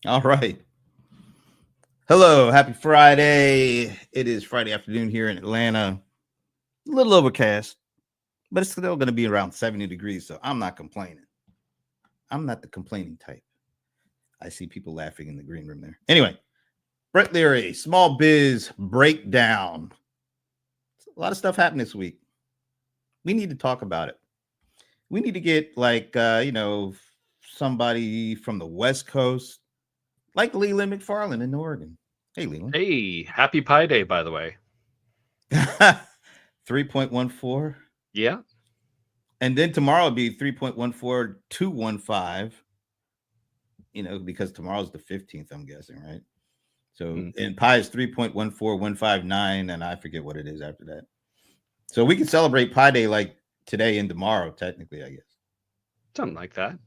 All right. Hello. Happy Friday. It is Friday afternoon here in Atlanta. A little overcast, but it's still going to be around 70 degrees. So I'm not complaining. I'm not the complaining type. I see people laughing in the green room there. Anyway, Brett Leary, small biz breakdown. A lot of stuff happened this week. We need to talk about it. We need to get somebody from the West Coast, like Leland McFarland in Oregon. Hey, Leland. Hey, happy Pi Day, by the way. 3.14. Yeah. And then tomorrow will be 3.14215. Because tomorrow's the 15th, I'm guessing, right? So and pi is 3.14159, and I forget what it is after that. So we can celebrate Pi Day like today and tomorrow, technically, I guess. Something like that.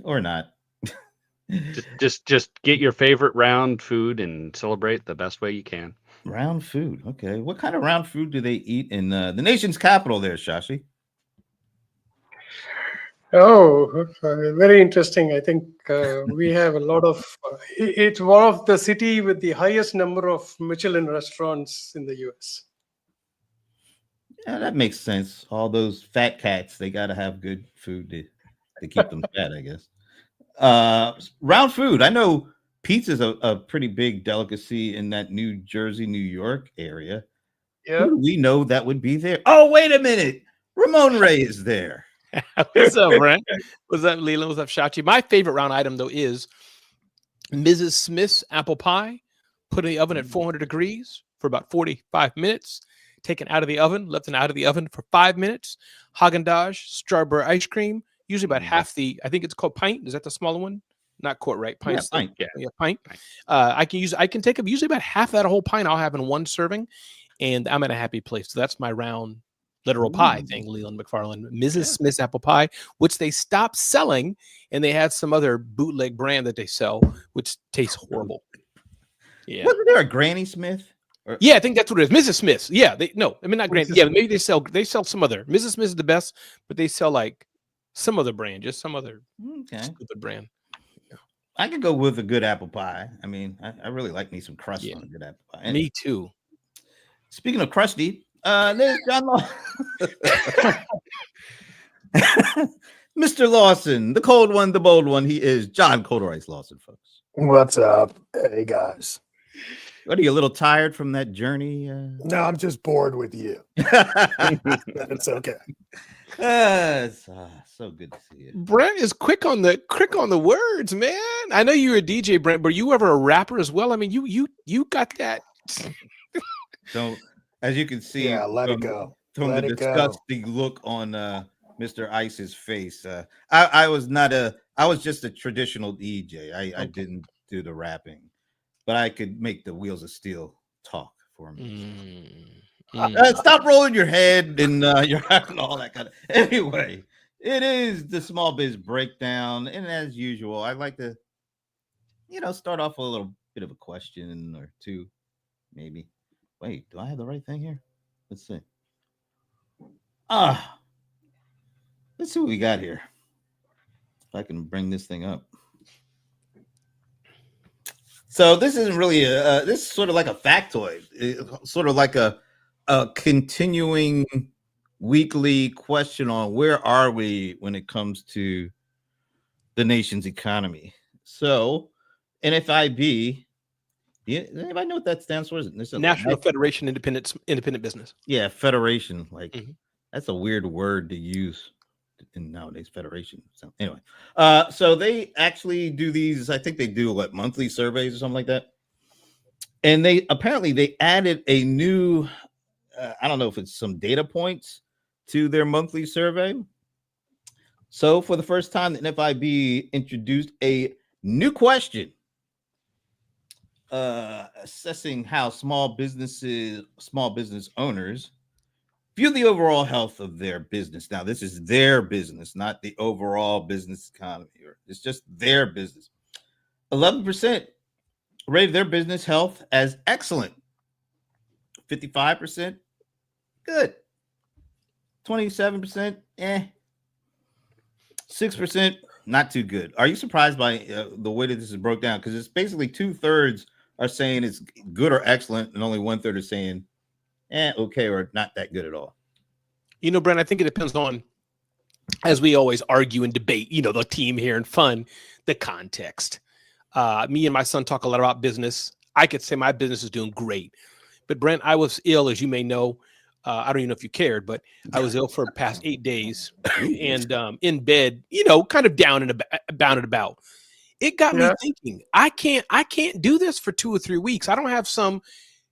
Or not. just get your favorite round food and celebrate the best way you can. Round food. Okay. What kind of round food do they eat in the nation's capital there, Shashi? Oh, very interesting. I think we have a lot of. It's one of the city with the highest number of Michelin restaurants in the U.S. Yeah, that makes sense. All those fat cats, they got to have good food to keep them fat, I guess. Round food. I know pizza's a pretty big delicacy in that New Jersey, New York area. Yeah. Who do we know that would be there? Oh, wait a minute. Ramon Ray is there. What's up, Brent? What's up, Leland? What's up, Shachi? My favorite round item, though, is Mrs. Smith's apple pie, put in the oven at 400 degrees for about 45 minutes, taken out of the oven, left it out of the oven for 5 minutes. Haagen-Dazs strawberry ice cream, usually about half the, I think it's called pint. Is that the smaller one? Not quart, right? Pint. Yeah, pint. Yeah, pint. I can take up usually about half that whole pint I'll have in one serving, and I'm in a happy place. So that's my round literal pie thing, Leland McFarland. Mrs. Smith's apple pie, which they stopped selling, and they have some other bootleg brand that they sell, which tastes horrible. Yeah. Wasn't there a Granny Smith? Yeah, I think that's what it is. Mrs. Smith's. Yeah, not Granny. Yeah, maybe they sell some other. Mrs. Smith is the best, but they sell like some other brand, just some other stupid brand. Yeah. I could go with a good apple pie. I mean, I really like me some crust on a good apple pie. Anyway. Me too. Speaking of crusty, there's John Mr. Lawson, the cold one, the bold one. He is John Colderice Lawson, folks. What's up? Hey, guys. What, are you a little tired from that journey? No, I'm just bored with you. It's okay. It's so good to see you. Brent is quick on the words, man. I know you're a DJ, Brent, but you ever a rapper as well? I mean, you got that. So, as you can see, let it go. From the disgusting look on Mr. Ice's face, I was just a traditional DJ. I didn't do the rapping, but I could make the wheels of steel talk for me. Stop rolling your head and you're having all that kind of. Anyway, it is the small biz breakdown, and as usual, I like to, start off with a little bit of a question or two, maybe. Wait, do I have the right thing here? Let's see. Let's see what we got here. If I can bring this thing up. So this isn't really this is sort of like a factoid. It's sort of like a continuing weekly question on where are we when it comes to the nation's economy. So NFIB. Anybody know what that stands for? National Federation Independent Business. Yeah, federation. That's a weird word to use in nowadays, federation. So anyway, so they actually do these. I think they do monthly surveys or something like that. And they added a new. I don't know if it's some data points to their monthly survey. So for the first time, the NFIB introduced a new question. Assessing how small business owners view the overall health of their business. Now, this is their business, not the overall business economy. It's just their business. 11% rated their business health as excellent. 55% good. 27% 6% not too good. Are you surprised by the way that this is broke down? Because it's basically 2/3 are saying it's good or excellent, and only 1/3 are saying, okay, or not that good at all. You know, Brent, I think it depends on, as we always argue and debate, you know, the team here and fun, the context. Me and my son talk a lot about business. I could say my business is doing great. But Brent, I was ill, as you may know. I don't even know if you cared, but I was ill for the past 8 days and in bed, you know, kind of down and about. It got me thinking, I can't do this for 2 or 3 weeks. I don't have some,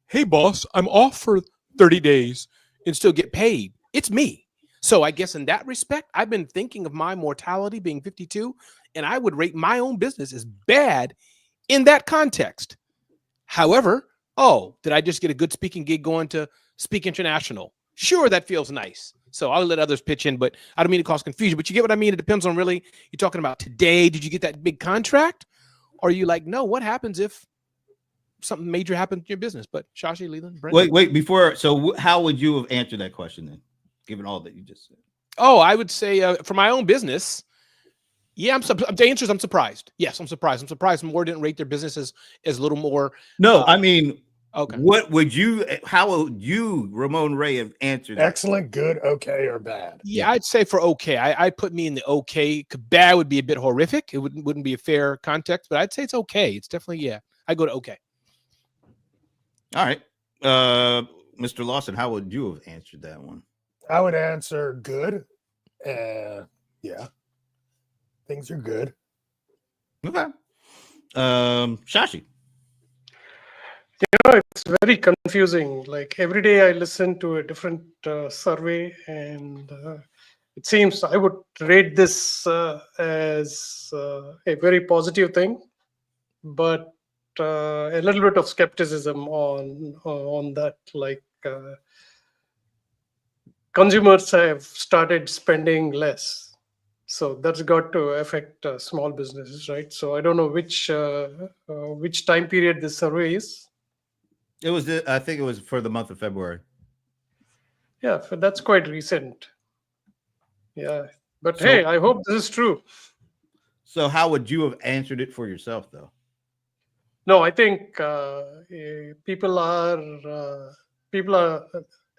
hey boss, I'm off for 30 days and still get paid. It's me. So I guess in that respect, I've been thinking of my mortality being 52, and I would rate my own business as bad in that context. However, did I just get a good speaking gig going to Speak International? Sure, that feels nice. So I'll let others pitch in, but I don't mean to cause confusion. But you get what I mean? It depends on really, you're talking about today. Did you get that big contract? Or are you like, no, what happens if something major happens in your business? But Shashi, Leland, Brent? Wait, before. So how would you have answered that question then, given all that you just said? Oh, I would say for my own business, yeah, the answer is I'm surprised. Yes, I'm surprised. I'm surprised more didn't rate their business as a little more. No, I mean, okay. How would you, Ramon Ray, have answered that? Excellent, good, okay, or bad? Yeah, I'd say for okay. I'd put me in the okay. Bad would be a bit horrific. It wouldn't be a fair context, but I'd say it's okay. It's definitely, yeah. I go to okay. All right. Mr. Lawson, how would you have answered that one? I would answer good. Yeah. Things are good. Okay. Shashi. You know, it's very confusing. Like every day I listen to a different survey, and it seems I would rate this as a very positive thing, but a little bit of skepticism on that. Like consumers have started spending less, so that's got to affect small businesses, right? So I don't know which time period this survey is. It was. I think it was for the month of February. Yeah, that's quite recent. Yeah, but hey, I hope this is true. So how would you have answered it for yourself, though? No, I think people are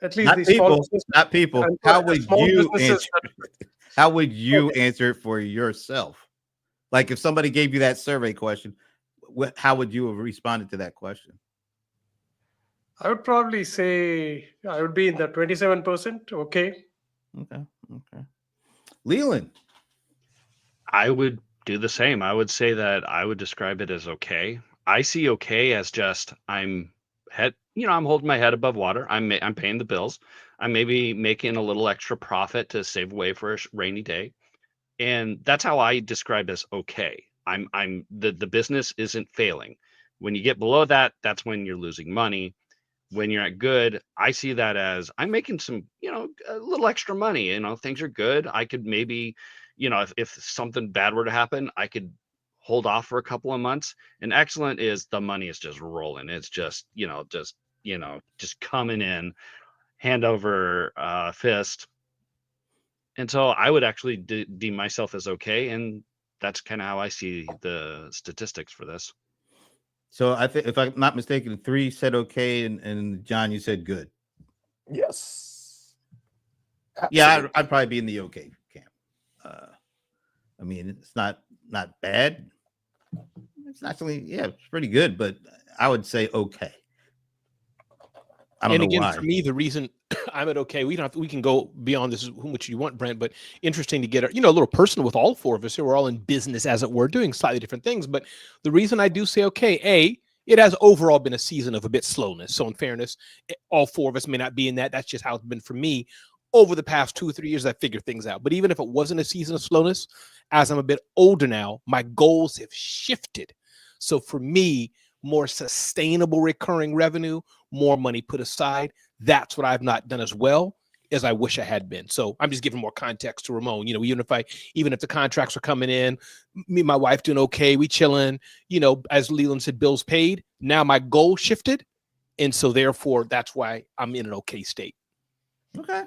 at least Not these people. small Not people. How would you answer it for yourself? Like if somebody gave you that survey question, how would you have responded to that question? I would probably say I would be in the 27%. Okay. Leland. I would do the same. I would say that I would describe it as okay. I see okay as just I'm holding my head above water. I'm paying the bills. I'm maybe making a little extra profit to save away for a rainy day. And that's how I describe as okay. The business isn't failing. When you get below that, that's when you're losing money. When you're at good, I see that as I'm making some, a little extra money. Things are good. I could maybe, if something bad were to happen, I could hold off for a couple of months. And excellent is the money is just rolling. It's just, just coming in hand over fist. And so I would actually deem myself as okay. And that's kind of how I see the statistics for this. So I think, if I'm not mistaken, 3 said okay, and John, you said good. Yes. Absolutely. Yeah, I'd probably be in the okay camp. I mean, it's not bad. It's actually, it's pretty good, but I would say okay. I don't know why. For me, the reason I'm at okay, we can go beyond this, which you want, Brent, but interesting to get a little personal with all 4 of us here. We're all in business, as it were, doing slightly different things. But the reason I do say okay, it has overall been a season of a bit slowness. So in fairness, all 4 of us may not be in that. That's just how it's been for me over the past 2 or 3 years. I figured things out. But even if it wasn't a season of slowness, as I'm a bit older now, my goals have shifted. So for me, more sustainable recurring revenue, more money put aside. That's what I've not done as well as I wish I had been. So I'm just giving more context to Ramon. Even if the contracts are coming in, me and my wife doing okay, we chilling, as Leland said, bills paid. Now my goal shifted. And so therefore that's why I'm in an okay state. Okay.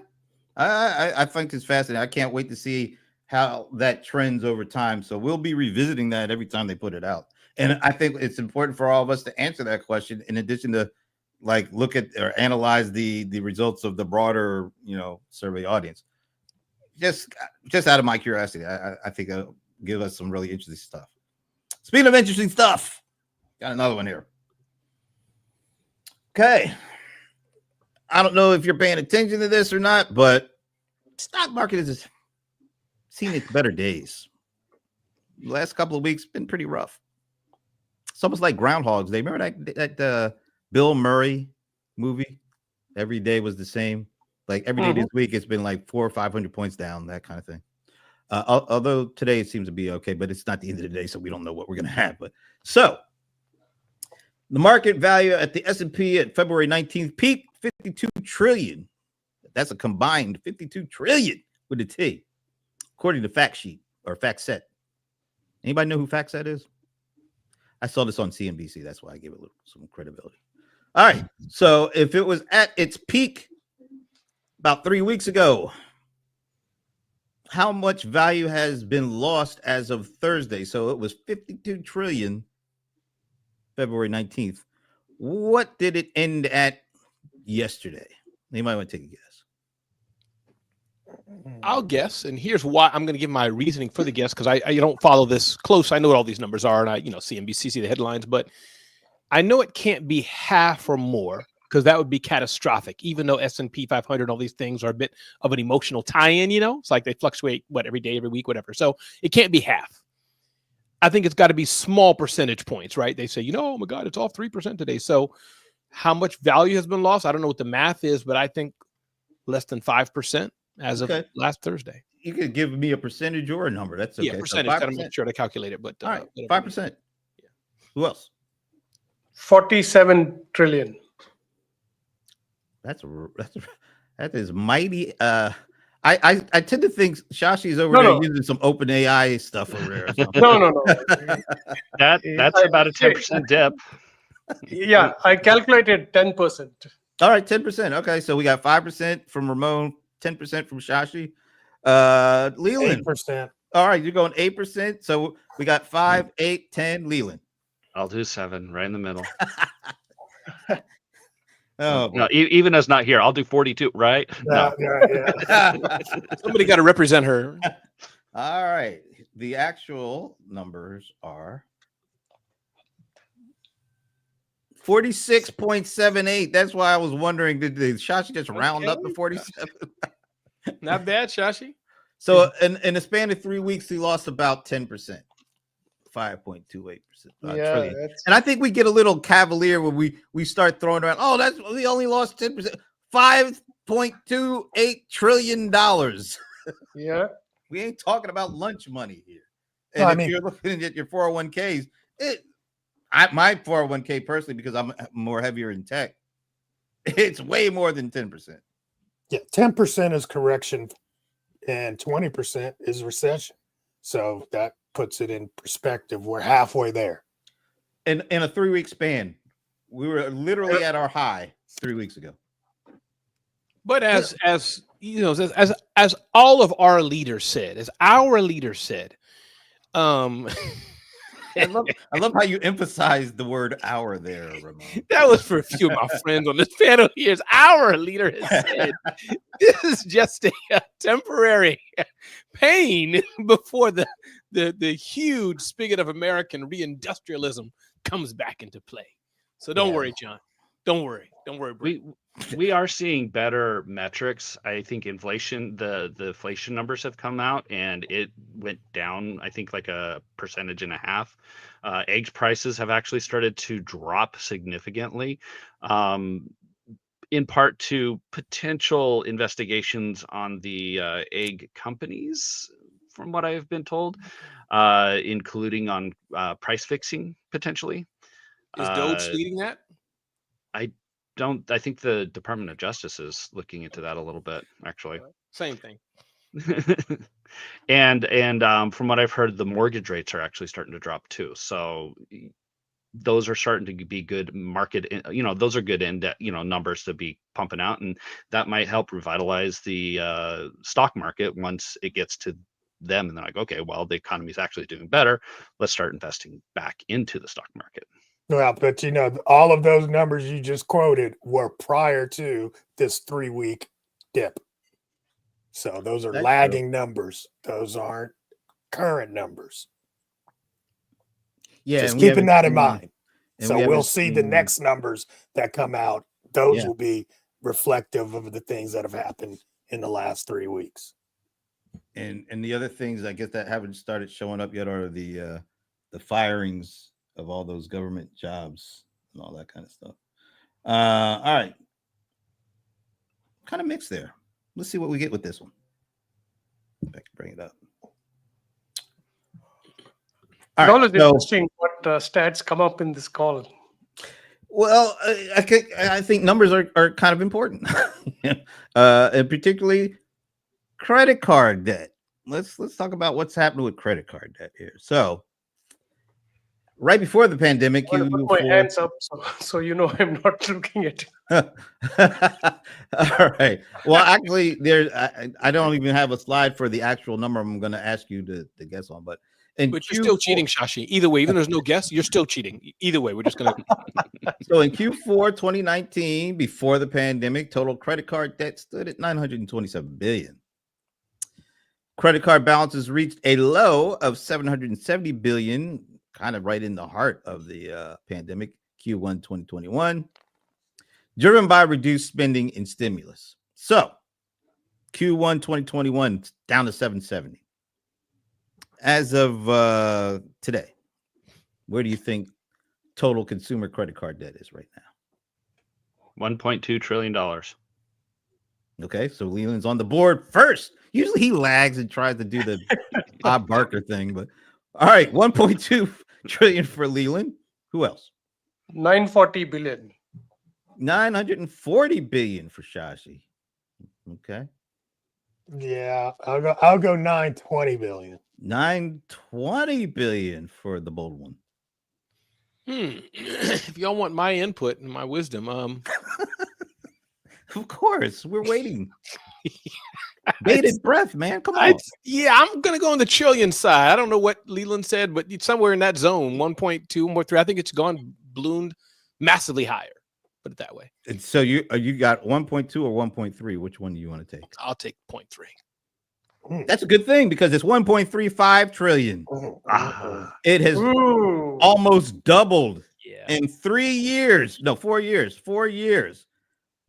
I think it's fascinating. I can't wait to see how that trends over time. So we'll be revisiting that every time they put it out. And I think it's important for all of us to answer that question in addition to like look at or analyze the results of the broader, survey audience. Just out of my curiosity, I think it'll give us some really interesting stuff. Speaking of interesting stuff, got another one here. Okay. I don't know if you're paying attention to this or not, but stock market has seen its better days. The last couple of weeks been pretty rough. It's almost like Groundhog's Day. Remember that Bill Murray movie? Every day was the same. Like every day this week, it's been like 400 or 500 points down, that kind of thing. Although today it seems to be okay, but it's not the end of the day, so we don't know what we're going to have. But so the market value at the S&P at February 19th peaked 52 trillion. That's a combined 52 trillion with a T, according to Fact Sheet or Fact Set. Anybody know who Fact Set is? I saw this on CNBC. That's why I give it some credibility. All right. So if it was at its peak about 3 weeks ago, how much value has been lost as of Thursday? So it was 52 trillion, February 19th. What did it end at yesterday? Anybody want to take a guess? I'll guess, and here's why. I'm going to give my reasoning for the guess because I don't follow this close. I know what all these numbers are, and I CNBC, see the headlines, but I know it can't be half or more because that would be catastrophic. Even though S&P 500 and all these things are a bit of an emotional tie-in, it's like they fluctuate every day, every week, whatever. So it can't be half. I think it's got to be small percentage points, right? They say, oh my God, it's off 3% today. So how much value has been lost? I don't know what the math is, but I think less than 5%. As of last Thursday. You could give me a percentage or a number. That's okay. Yeah, percentage. So I'm not sure to calculate it, but all right, 5%. Yeah. Who else? 47 trillion. That is mighty. I tend to think Shashi's over there using some OpenAI stuff over there. Or something. No. That's about a 10% dip. Yeah, I calculated 10%. All right, 10%. Okay, so we got 5% from Ramon. 10% from Shashi. Leland. 8%. All right, you're going 8%. So we got 5, 8, 10. Leland. I'll do 7, right in the middle. Oh, no, even as not here, I'll do 42, right? Yeah. Somebody got to represent her. All right. The actual numbers are 46.78. That's why I was wondering, did Shashi just round up to 47? Not bad, Shashi. So in a span of 3 weeks, he lost about 10%. 5.28%. Yeah, and I think we get a little cavalier when we start throwing around, we only lost 10%. $5.28 trillion. Yeah. We ain't talking about lunch money here. And if you're looking at your 401ks, my 401k personally, because I'm more heavier in tech, it's way more than 10%. Yeah, 10% is correction and 20% is recession. So that puts it in perspective. We're halfway there. In a 3 week span, we were literally at our high 3 weeks ago. But as all of our leaders said, I love how you emphasized the word "our" there, Ramon. That was for a few of my friends on this panel here. Our leader has said this is just a temporary pain before the huge spigot of American reindustrialism comes back into play. So don't worry, John. Don't worry. We are seeing better metrics. I think inflation, the inflation numbers have come out and it went down, I think like 1.5%. Egg prices have actually started to drop significantly, in part to potential investigations on the egg companies, from what I've been told, including on price fixing potentially. Is Doge leading that? I think the Department of Justice is looking into that a little bit, actually. Same thing. and from what I've heard, the mortgage rates are actually starting to drop too. So those are starting to be good market, those are good numbers to be pumping out, and that might help revitalize the stock market once it gets to them, and they're like, okay, well, the economy is actually doing better. Let's start investing back into the stock market. Well, but all of those numbers you just quoted were prior to this 3-week dip. So those are That's lagging numbers. Those aren't current numbers. Yeah, Just and we keeping haven't that in seen- mind. and So we we'll haven't see the seen- next numbers that come out. Those Yeah. will be reflective of the things that have happened in the last 3 weeks. And the other things I guess that haven't started showing up yet are the firings of all those government jobs and all that kind of stuff. All right, kind of mixed there. Let's see what we get with this one. If I can bring it up. All It's always right, so, interesting what stats come up in this call. well, I think numbers are kind of important, and particularly credit card debt. Let's talk about what's happening with credit card debt here. So, right before the pandemic, I'm gonna put my hands up so you know I'm not looking at it. All right. Well, actually, I don't even have a slide for the actual number I'm going to ask you to guess on, but But you're still cheating, Shashi. Either way, even though there's no guess, you're still cheating. Either way, we're just gonna. So in Q4 2019, before the pandemic, total credit card debt stood at $927 billion. Credit card balances reached a low of $770 billion, kind of right in the heart of the pandemic, Q1 2021, driven by reduced spending and stimulus. So Q1 2021 down to 770. As of today, where do you think total consumer credit card debt is right now? $1.2 trillion. Okay, so Leland's on the board first. Usually he lags and tries to do the Bob Barker thing, but all right, 1.2 trillion for Leland. Who else? 940 billion. 940 billion for Shashi. Okay, Yeah, I'll go 920 billion. 920 billion for the bold one. If y'all want my input and my wisdom, Of course, we're waiting. Bated breath, man. Come on. I'm gonna go on the trillion side. I don't know what Leland said, but it's somewhere in that zone, 1.2, 1.3. I think it's ballooned massively higher. Put it that way. And so you got 1.2 or 1.3. Which one do you want to take? I'll take 0.3. That's a good thing because it's 1.35 trillion. It has Ooh. almost doubled Yeah. in 3 years. No, 4 years. 4 years.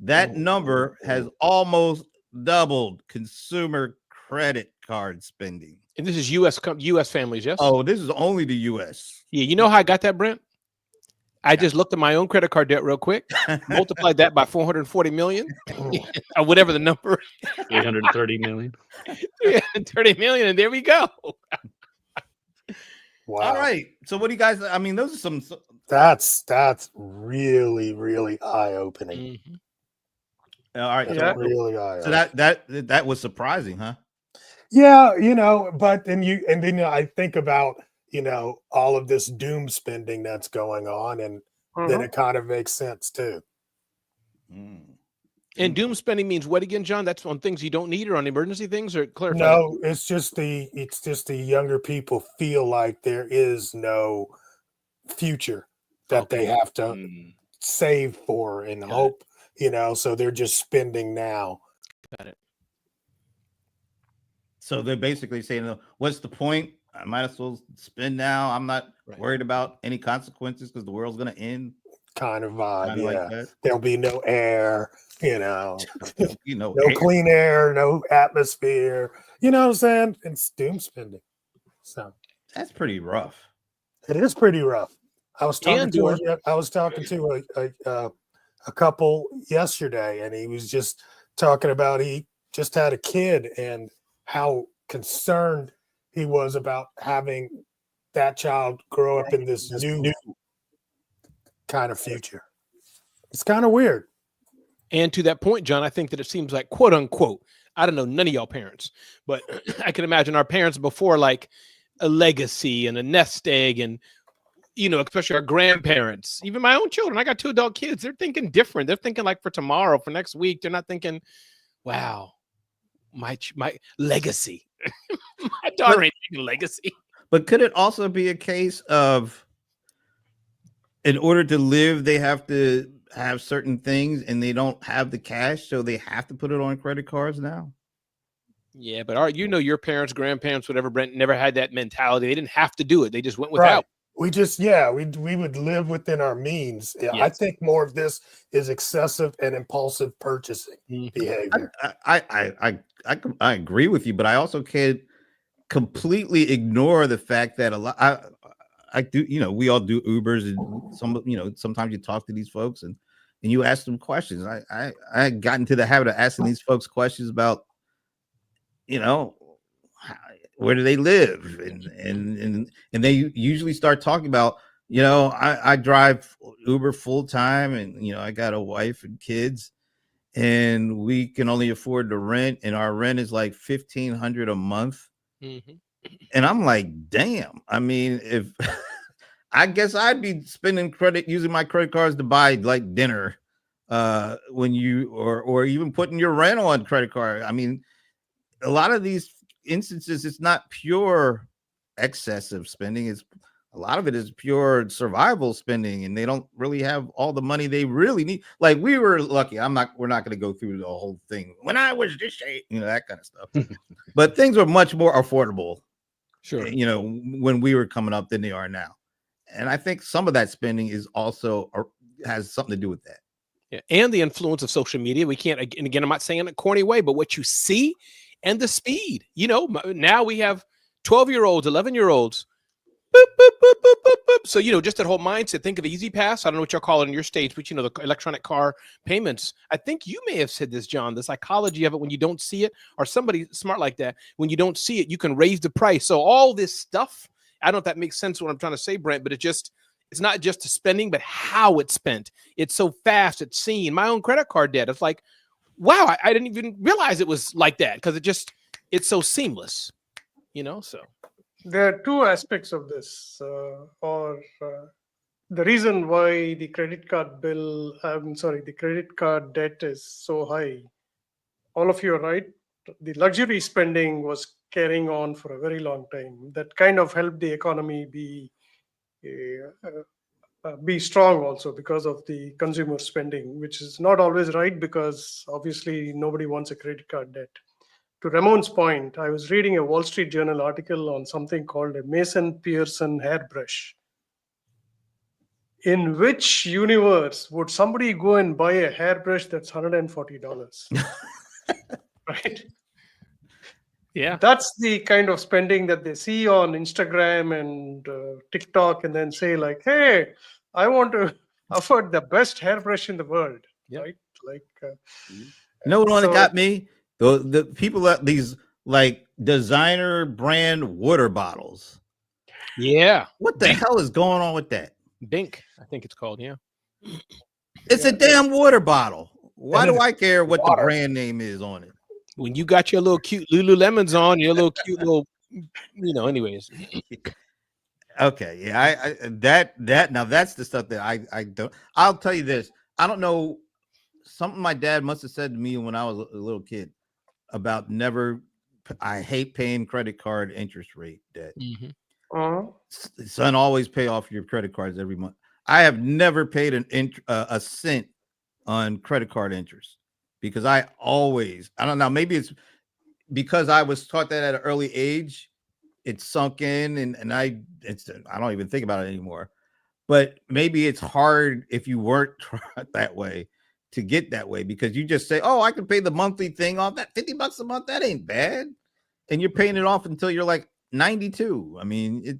That number has almost doubled consumer credit card spending. And this is U.S. families, yes? Oh, this is only the U.S. Yeah. You know how I got that, Brent? I just looked at my own credit card debt real quick, multiplied that by 440 million, or whatever the number. 330 million. 330 million, and there we go. Wow. All right. So what do you guys? I mean, those are some. That's really, really eye-opening. Mhm. All right. Yeah. Really eye-opening. So that was surprising, huh? Yeah, but then I think about, all of this doom spending that's going on, and then it kind of makes sense too. And doom spending means what again, John? That's on things you don't need or on emergency things, or clarify? No, it's just the younger people feel like there is no future that they have to save for and hope, so they're just spending now. Got it. So they're basically saying, what's the point? I might as well spend now. I'm not worried about any consequences because the world's going to end. Kind of vibe, Kinda yeah. like that. There'll be no air, no air. clean air, no atmosphere. You know what I'm saying? It's doom spending. So That's pretty rough. it is pretty rough. I was talking to a couple yesterday, and he was just talking about he just had a kid and how concerned he was about having that child grow up in this new kind of future. It's kind of weird. And to that point, John, I think that it seems like, quote unquote, I don't know, none of y'all parents, but I can imagine our parents before, like a legacy and a nest egg, and especially our grandparents, even my own children. I got 2 adult kids. They're thinking different. They're thinking like for tomorrow, for next week. They're not thinking, wow, my legacy. My daughter ain't taking legacy. But could it also be a case of, in order to live, they have to have certain things and they don't have the cash, so they have to put it on credit cards now? Yeah, but your parents, grandparents, whatever, Brent, never had that mentality. They didn't have to do it. They just went without. Right. We would live within our means. Yeah, Yes. I think more of this is excessive and impulsive purchasing behavior. I agree with you, but I also can't completely ignore the fact that a lot I do, we all do Ubers, and sometimes you talk to these folks and you ask them questions. I got into the habit of asking these folks questions about, where do they live, and they usually start talking about, I drive Uber full time, and I got a wife and kids, and we can only afford the rent, and our rent is like $1,500 a month. Mm-hmm. And I'm like, damn. I mean, if I guess I'd be using my credit cards to buy like dinner, when you or even putting your rent on credit card. I mean, a lot of these instances, it's not pure excessive spending. A lot of it is pure survival spending, and they don't really have all the money they really need. Like, we were lucky. We're not going to go through the whole thing. When I was this shape, that kind of stuff. But things were much more affordable, Sure, when we were coming up than they are now. And I think some of that spending is also has something to do with that. yeah, and the influence of social media. We can't, and again, I'm not saying in a corny way, but what you see and the speed. Now we have 12-year-olds, 11-year-olds. Boop, boop, boop, boop, boop, boop. So, just that whole mindset. Think of Easy Pass. I don't know what y'all call it in your states, but the electronic car payments. I think you may have said this, John, the psychology of it, when you don't see it, or somebody smart like that, when you don't see it, you can raise the price. So all this stuff, I don't know if that makes sense what I'm trying to say, Brent, but it's not just the spending, but how it's spent. It's so fast. It's seen. My own credit card debt. It's like, wow, I didn't even realize it was like that, because it's so seamless, so. There are two aspects of this, the reason why the credit card debt is so high. All of you are right. The luxury spending was carrying on for a very long time. That kind of helped the economy be strong also, because of the consumer spending, which is not always right, because obviously nobody wants a credit card debt. To Ramon's point, I was reading a Wall Street Journal article on something called a Mason-Pearson hairbrush. In which universe would somebody go and buy a hairbrush that's $140? Right? Yeah. That's the kind of spending that they see on Instagram and TikTok, and then say like, hey, I want to afford the best hairbrush in the world. Yep. Right? Like, What got me? The people that these like designer brand water bottles. Yeah. What the hell is going on with that? Bink, I think it's called. Yeah. It's a damn water bottle. Why do I care what the brand name is on it? When you got your little cute Lululemons on, your little cute little, anyways. Okay. Yeah. That now that's the stuff that I don't. I'll tell you this. I don't know. Something my dad must have said to me when I was a little kid about I hate paying credit card interest rate debt. uh-huh. Son, always pay off your credit cards every month. I have never paid a cent on credit card interest, because I don't know, maybe it's because I was taught that at an early age. It's sunk in, and I don't even think about it anymore. But maybe it's hard if you weren't taught that way to get that way, because you just say, oh, I can pay the monthly thing off, that $50 a month, that ain't bad. And you're paying it off until you're like 92. I mean,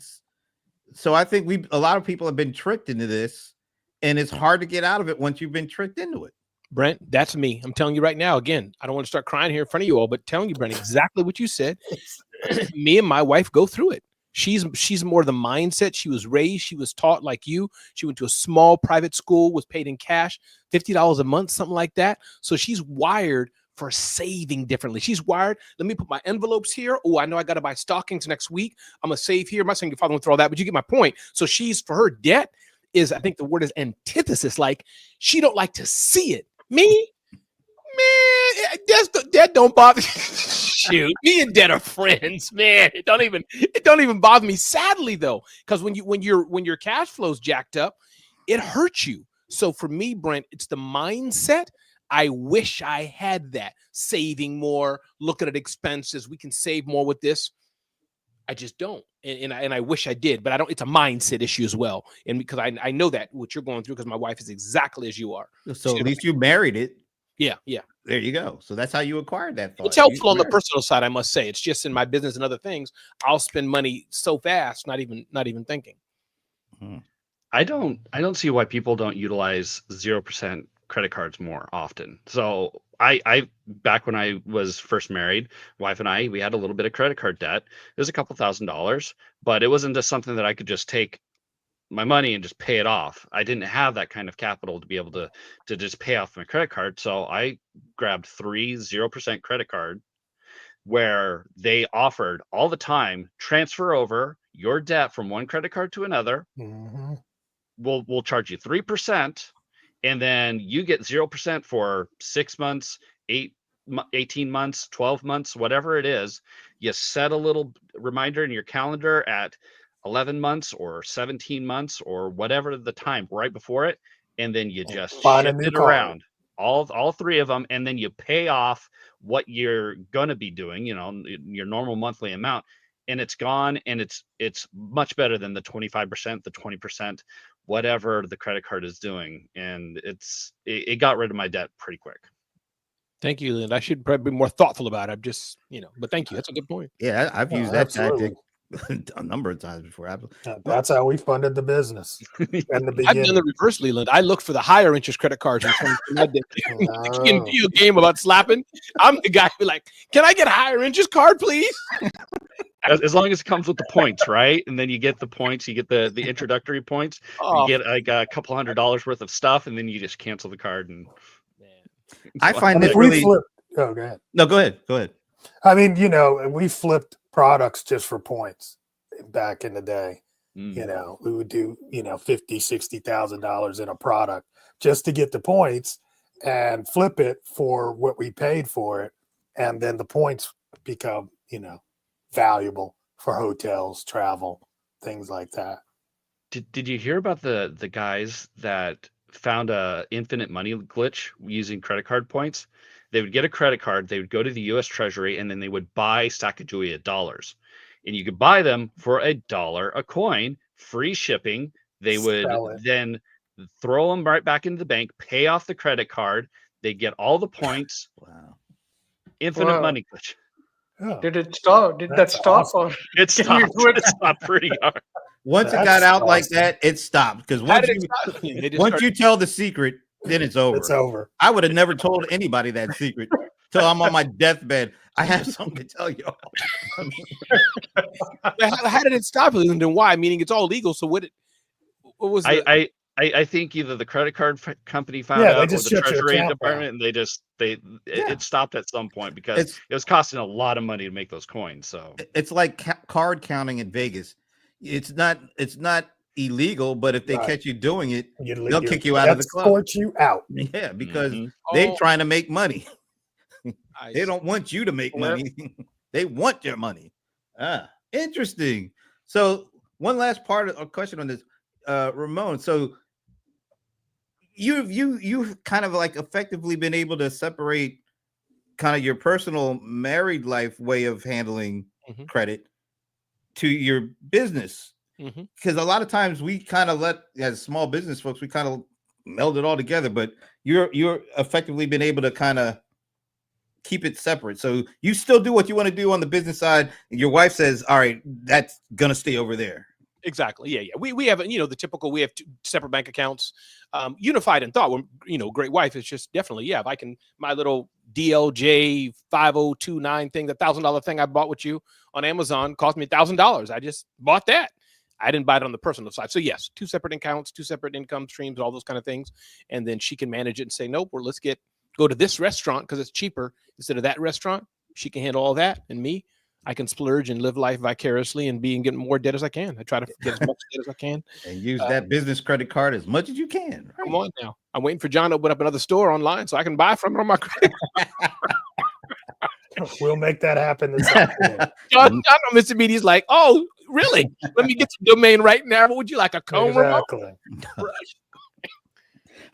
so I think a lot of people have been tricked into this, and it's hard to get out of it once you've been tricked into it. Brent, that's me. I'm telling you right now, again, I don't want to start crying here in front of you all, but telling you, Brent, exactly what you said. Me and my wife go through it. She's more the mindset. She was raised. She was taught like you. She went to a small private school, was paid in cash, $50 a month, something like that. So she's wired for saving differently. She's wired. Let me put my envelopes here. Oh, I know I got to buy stockings next week. I'm going to save here. I'm not saying your father went through all that, but you get my point. So for her, debt is, I think the word is antithesis. Like, she don't like to see it. Me, man, that don't bother. shoot, me and debt are friends, man. It don't even bother me. Sadly, though, because when your cash flow's jacked up, it hurts you. So for me, Brent, it's the mindset. I wish I had that. Saving more, looking at expenses. We can save more with this. I just don't, and I wish I did, but I don't. It's a mindset issue as well, and because I know that what you're going through, because my wife is exactly as you are. So at least you married it. Yeah. There you go. So that's how you acquired that thought. It's helpful on the personal side, I must say. It's just in my business and other things, I'll spend money so fast, not even thinking. I don't see why people don't utilize 0% credit cards more often. So I back when I was first married, wife and I, we had a little bit of credit card debt. It was a couple $1,000s, but it wasn't just something that I could just take my money and just pay it off. I didn't have that kind of capital to be able to just pay off my credit card. So I grabbed 0% credit card where they offered all the time, transfer over your debt from one credit card to another. Mm-hmm. We'll charge you 3%, and then you get 0% for 6 months, 18 months, 12 months, whatever it is. You set a little reminder in your calendar at 11 months or 17 months or whatever the time right before it, and then you just shift it around, all three of them, and then you pay off what you're gonna be doing, your normal monthly amount, and it's gone, and it's much better than the 25%, the 20%, whatever the credit card is doing, and it got rid of my debt pretty quick. Thank you, Lynn. I should probably be more thoughtful about it. I'm just, but thank you. That's a good point. Yeah, I've used that tactic a number of times before. That's how we funded the business in the beginning. I've done the reverse, Leland. I look for the higher interest credit cards. In video game about slapping, I'm the guy who can I get a higher interest card, please? As long as it comes with the points, right? And then you get the points, you get the introductory points. You get like a couple $100 worth of stuff, and then you just cancel the card. And I find it really. Go ahead. No, go ahead. I mean, we flipped products just for points back in the day. We would do $50,000-$60,000 in a product just to get the points and flip it for what we paid for it, and then the points become valuable for hotels, travel, things like that. Did you hear about the guys that found a infinite money glitch using credit card points? They would get a credit card, they would go to the US Treasury, and then they would buy Sacagawea dollars. And you could buy them for $1 a coin, free shipping. They would then throw them right back into the bank, pay off the credit card. They get all the points. Wow. Infinite money glitch. Oh. Did it stop? Did that stop? Awesome. Or it stopped. It stopped pretty hard. Once it got out like that, it stopped. Because once you tell the secret, then it's over. It's over. I would have never told anybody that secret till I'm on my deathbed. I have something to tell you. How did it stop? And then why? Meaning it's all legal. So what was I think either the credit card company found out, or the Treasury Department, and it stopped at some point because it was costing a lot of money to make those coins. So it's like card counting in Vegas. It's not illegal, but if they catch you doing it, they'll kick you out of the club. Escort you out. Yeah, because they're trying to make money. They don't want you to make money. They want your money. Interesting. So one last part of a question on this, Ramon. So you've kind of effectively been able to separate kind of your personal married life way of handling credit to your business. Because a lot of times we kind of as small business folks, we kind of meld it all together, but you're effectively been able to kind of keep it separate. So you still do what you want to do on the business side, and your wife says, all right, that's gonna stay over there. Exactly. Yeah. We have, the typical, we have two separate bank accounts, unified in thought. We're, great wife. It's just definitely, if I can, my little DLJ 5029 thing, the $1,000 thing I bought with you on Amazon cost me $1,000. I just bought that. I didn't buy it on the personal side. So yes, two separate accounts, two separate income streams, all those kind of things. And then she can manage it and say, nope, let's go to this restaurant because it's cheaper instead of that restaurant. She can handle all that. And me, I can splurge and live life vicariously and get more debt as I can. I try to get as much debt as I can. And use that business credit card as much as you can. Right? Come on now. I'm waiting for John to open up another store online so I can buy from it on my credit card. We'll make that happen this afternoon. John on Mr. Media's like, oh, really? Let me get the domain right now. What would you like, a comb remote? Exactly.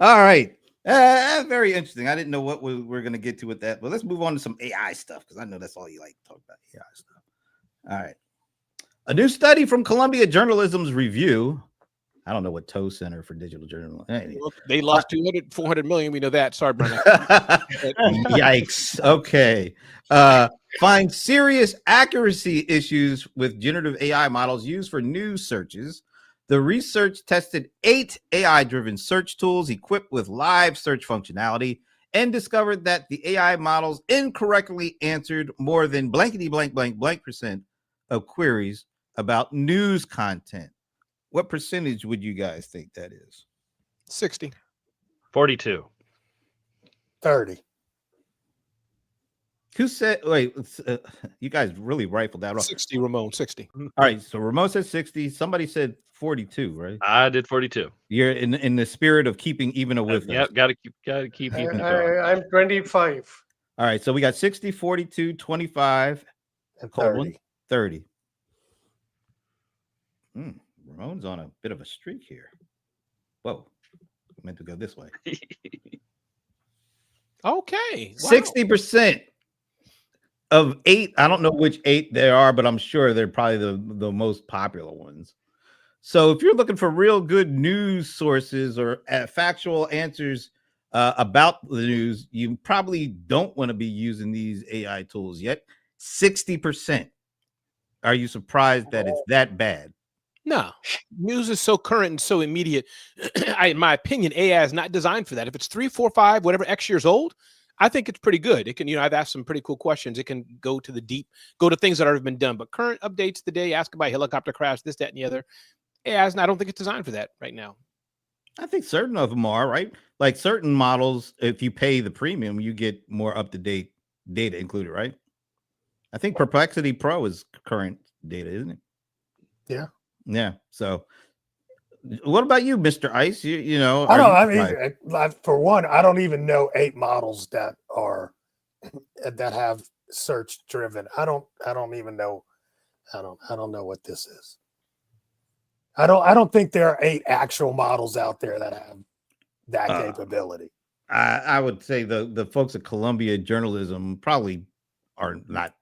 All right. Very interesting. I didn't know what we're going to get to with that, but let's move on to some AI stuff because I know that's all you like to talk about, AI stuff. All right. A new study from Columbia Journalism's Review. I don't know what TOE Center for Digital Journalism. Anyway. Well, they lost 400 million. We know that. Sorry, Brian. Yikes. Okay. Find serious accuracy issues with generative AI models used for news searches. The research tested 8 AI-driven search tools equipped with live search functionality and discovered that the AI models incorrectly answered more than blankety blank blank blank percent of queries about news content. What percentage would you guys think that is? 60. 42. 30. Who said, wait, you guys really rifled that off. 60, Ramon, 60. All right, so Ramon said 60. Somebody said 42, right? I did 42. You're in the spirit of keeping even with Yeah, us. gotta keep even going. I'm 25. All right, so we got 60, 42, 25, And cold one, 30. 30. Ramon's on a bit of a streak here. Whoa, I meant to go this way. Okay. Wow. 60% of 8. I don't know which 8 there are, but I'm sure they're probably the most popular ones. So if you're looking for real good news sources or factual answers about the news, you probably don't want to be using these AI tools yet. 60%. Are you surprised that it's that bad? No, news is so current and so immediate. In my opinion, AI is not designed for that. If it's 3, 4, 5, whatever X years old, I think it's pretty good. It can, I've asked some pretty cool questions. It can go to the deep, go to things that already been done. But current updates today, ask about helicopter crash, this, that, and the other. AI I don't think it's designed for that right now. I think certain of them are, right? Like certain models, if you pay the premium, you get more up-to-date data included, right? I think Perplexity Pro is current data, isn't it? Yeah. Yeah. So what about you, Mr. Ice? You know, I don't, I mean, for one, I don't even know 8 models that have search driven. I don't even know. I don't know what this is. I don't think there are 8 actual models out there that have that capability. I would say the folks at Columbia Journalism probably are not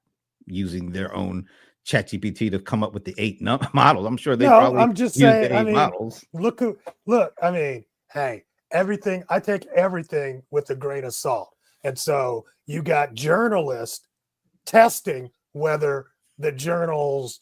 using their own ChatGPT to come up with the 8 models. I'm sure they probably I'm just use saying, the 8 models. Look, I mean, hey, I take everything with a grain of salt. And so you got journalists testing whether the journals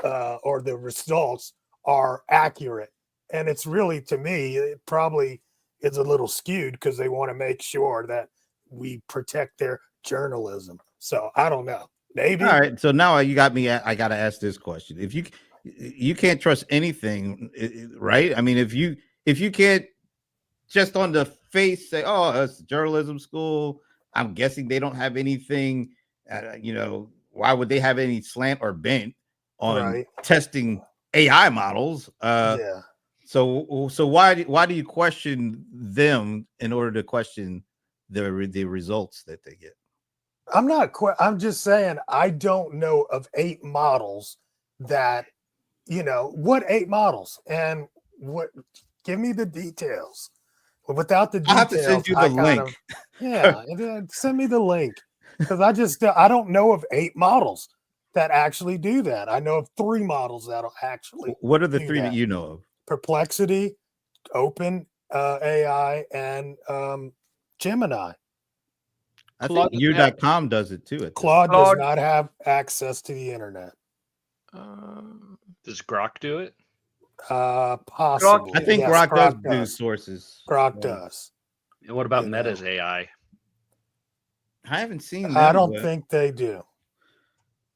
or the results are accurate. And it's really, to me, it probably is a little skewed because they want to make sure that we protect their journalism. So I don't know. Maybe. All right. So now you got me. I got to ask this question. If you can't trust anything, right? I mean, if you can't just on the face say, oh, it's journalism school, I'm guessing they don't have anything, why would they have any slant or bent on testing AI models? Yeah. So why do you question them in order to question the results that they get? I'm just saying, I don't know of 8 models that, what 8 models and what, give me the details. Without the details, I'll have to send you the link. Send me the link. Because I don't know of 8 models that actually do that. I know of 3 models that'll actually. What are the 3 that you know of? Perplexity, OpenAI, and Gemini. I think you.com does it too. Claude does not have access to the internet. Does Grok do it? Possibly. I think Grok does do sources. Grok does. And what about Meta's AI? I haven't seen that. I don't think they do.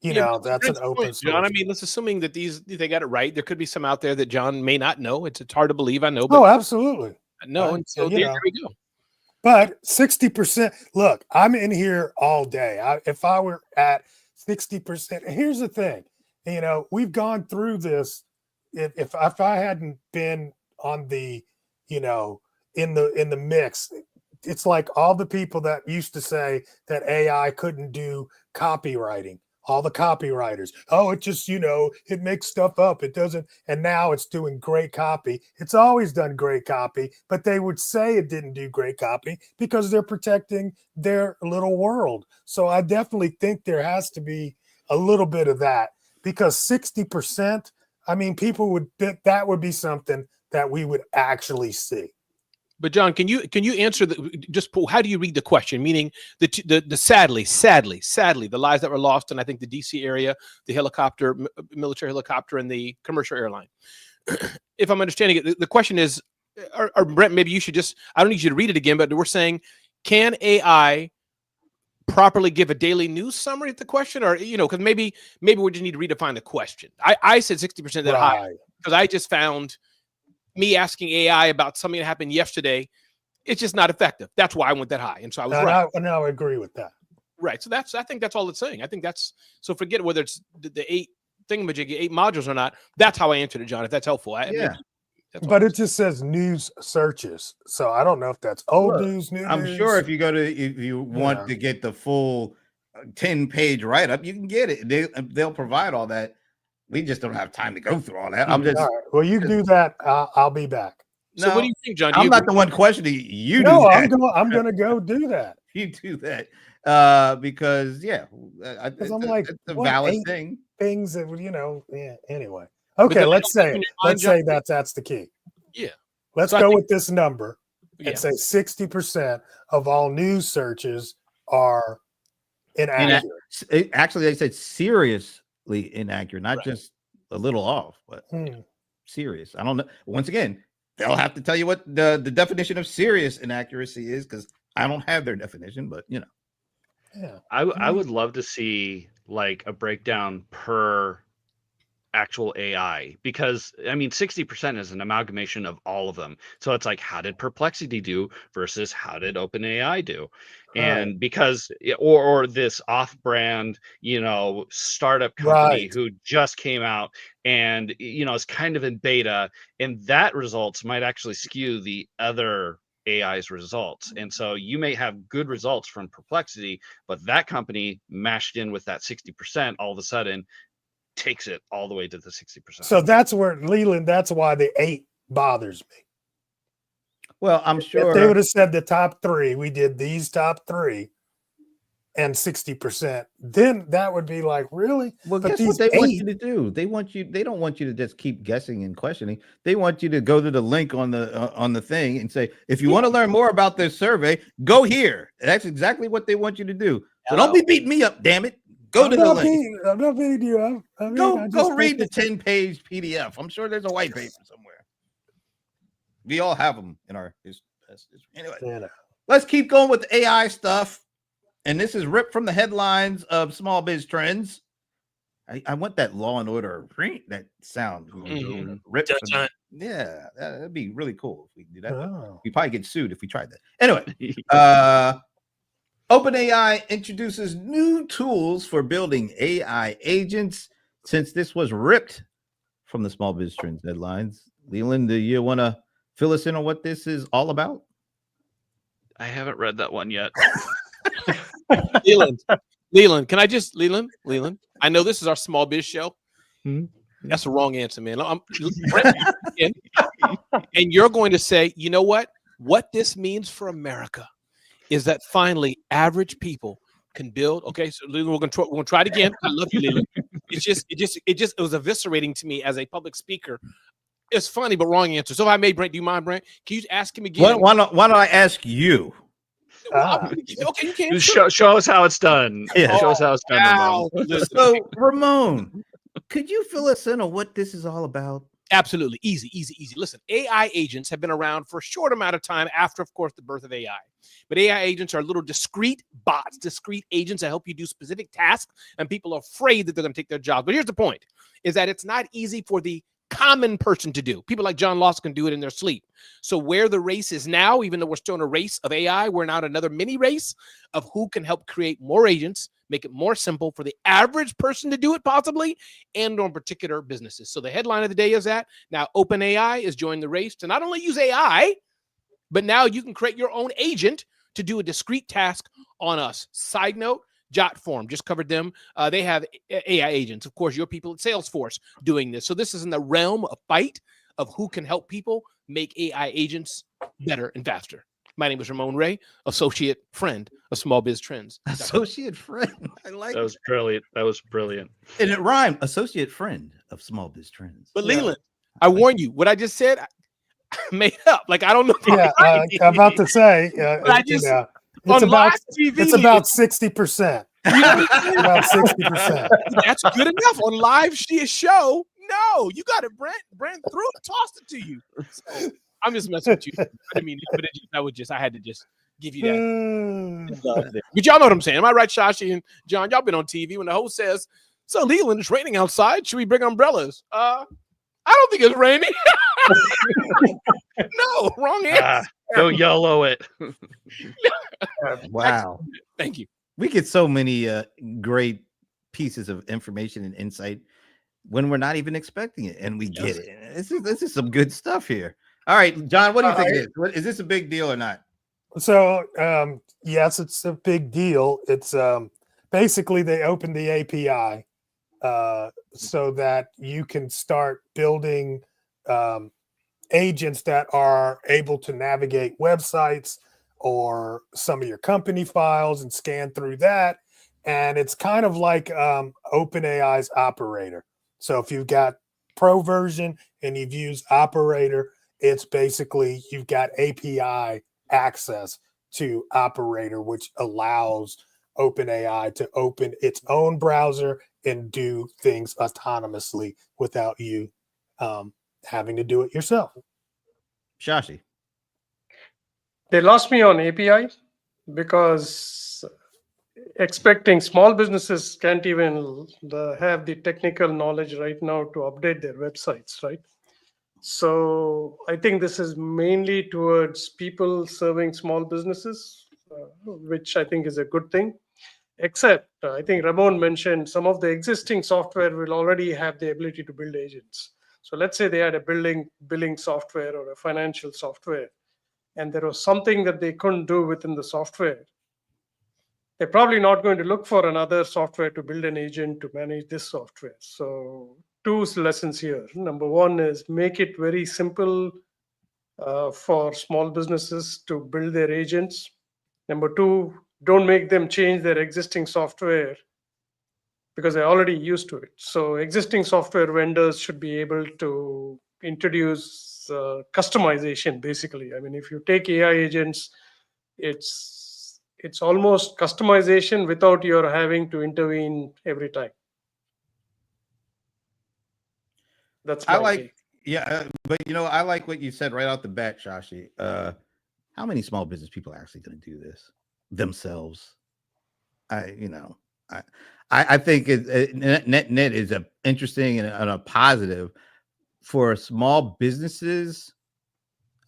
That's an open source. John, I mean, let's assuming that they got it right. There could be some out there that John may not know. It's hard to believe. I know. But absolutely. No, and so there we go. But 60%, look, I'm in here all day. If I were at 60%, here's the thing, we've gone through this. If I hadn't been on the, in the mix it's like all the people that used to say that AI couldn't do copywriting, all the copywriters. Oh, it just, it makes stuff up. It doesn't. And now it's doing great copy. It's always done great copy, but they would say it didn't do great copy because they're protecting their little world. So I definitely think there has to be a little bit of that, because 60%, I mean, that would be something that we would actually see. But John, can you answer how do you read the question? Meaning the sadly, the lives that were lost in, I think, the DC area, the helicopter, military helicopter, and the commercial airline. If I'm understanding it, the question is, or Brent, maybe you should I don't need you to read it again, but we're saying, can AI properly give a daily news summary of the question? Or, because maybe we just need to redefine the question. I said 60% that high because I just found me asking AI about something that happened yesterday, it's just not effective. That's why I went that high. And so I was right. I agree with that. Right. So I think that's all it's saying. I think so forget whether it's the 8 thingamajig, 8 modules or not. That's how I answered it, John, if that's helpful. But it just says news searches. So I don't know if that's old news, new I'm news. sure if you want to get the full 10-page write-up, you can get it. They'll provide all that. We just don't have time to go through all that. All right. Well, you do that. I'll be back. So what do you think, John? I'm not the one questioning you. No, I'm going to go do that. You do that because I'm like, it's a valid thing. Things that anyway. Okay, let's say that's the key. Yeah. Let's go with this number and say 60% of all news searches are inaccurate. Actually, they said seriously inaccurate, not just a little off, but serious. I don't know. Once again, they'll have to tell you what the definition of serious inaccuracy is, because I don't have their definition, but Yeah. I would love to see like a breakdown per actual AI, because I mean 60% is an amalgamation of all of them. So it's like, how did Perplexity do versus how did OpenAI do? And because or this off-brand, startup company who just came out and is kind of in beta, and that results might actually skew the other AI's results. And so you may have good results from Perplexity, but that company mashed in with that 60% all of a sudden takes it all the way to the 60%. So that's where Leland, that's why the 8 bothers me. Well, I'm sure if they would have said the top 3, we did these top 3 and 60%, then that would be like, really? Well, guess what they want you to do? They don't want you to just keep guessing and questioning. They want you to go to the link on the thing and say, if you want to learn more about this survey, go here. That's exactly what they want you to do. So don't be beating me up, damn it. Go to the link. I'm not beating you up. Go read the 10-page PDF. I'm sure there's a white paper somewhere. We all have them in our history. Anyway, let's keep going with the AI stuff. And this is ripped from the headlines of Small Biz Trends. I want that Law and Order that sound. Ripped from, that'd be really cool if we do that. We probably get sued if we tried that. Anyway, OpenAI introduces new tools for building AI agents. Since this was ripped from the Small Biz Trends headlines, Leland, do you want to fill us in on what this is all about? I haven't read that one yet. Leland, can I just Leland? I know this is our small biz show. That's the wrong answer, man. And you're going to say, you know what? What this means for America is that finally average people can build. Okay, so Leland, we're gonna try it again. I love you, Leland. It was eviscerating to me as a public speaker. It's funny, but wrong answer. So if I made Brent, do you mind, Brent? Can you ask him again? Why don't I ask you? Okay, you can show us how it's done. Yeah. Show us how it's done. So, Ramon, could you fill us in on what this is all about? Absolutely. Easy. Listen, AI agents have been around for a short amount of time after, of course, the birth of AI. But AI agents are little discrete bots, discrete agents that help you do specific tasks, and people are afraid that they're going to take their job. But here's the point, is that it's not easy for the common person to do. People like John Lawson can do it in their sleep. So where the race is now, even though we're still in a race of AI, we're now in another mini race of who can help create more agents, make it more simple for the average person to do it possibly, and on particular businesses. So the headline of the day is that now OpenAI is joining the race to not only use AI, but now you can create your own agent to do a discrete task on us. Side note, JotForm, just covered them. They have AI agents. Of course, your people at Salesforce doing this. So this is in the realm of fight of who can help people make AI agents better and faster. My name is Ramon Ray, associate friend of Small Biz Trends. Associate friend. I like That was brilliant. That was brilliant. And it rhymed. Associate friend of Small Biz Trends. But Leland, I warn you, what I just said, I made up. Like, I don't know. Yeah, I'm about to say, I just, it's on about live TV, it's about 60%. About 60%. That's good enough on live show. No, you got it, Brent. Brent threw it, tossed it to you. So, I'm just messing with you. I didn't mean to, but I had to just give you that. But y'all know what I'm saying. Am I right, Shashi and John? Y'all been on TV when the host says, "So Leland, it's raining outside. Should we bring umbrellas?" I don't think it's raining. No, wrong answer. Go YOLO it. Wow. Thank you. We get so many great pieces of information and insight when we're not even expecting it, and we get it. This is some good stuff here. All right, John, what do you think it is? Is this a big deal or not? So, yes, it's a big deal. It's basically they opened the API so that you can start building agents that are able to navigate websites or some of your company files and scan through that. And it's kind of like OpenAI's Operator. So if you've got Pro version and you've used Operator, it's basically you've got API access to Operator, which allows OpenAI to open its own browser and do things autonomously without you having to do it yourself. Shashi. They lost me on API because expecting small businesses can't even have the technical knowledge right now to update their websites, right? So I think this is mainly towards people serving small businesses, which I think is a good thing. Except I think Ramon mentioned some of the existing software will already have the ability to build agents. So let's say they had a billing software or a financial software, and there was something that they couldn't do within the software. They're probably not going to look for another software to build an agent to manage this software. So two lessons here. Number one is make it very simple for small businesses to build their agents. Number two, don't make them change their existing software because they're already used to it. So existing software vendors should be able to introduce customization, basically. I mean, if you take AI agents, it's almost customization without your having to intervene every time. That's my take. But I like what you said right out the bat, Shashi. How many small business people are actually going to do this themselves? I think net is a interesting and a positive for small businesses.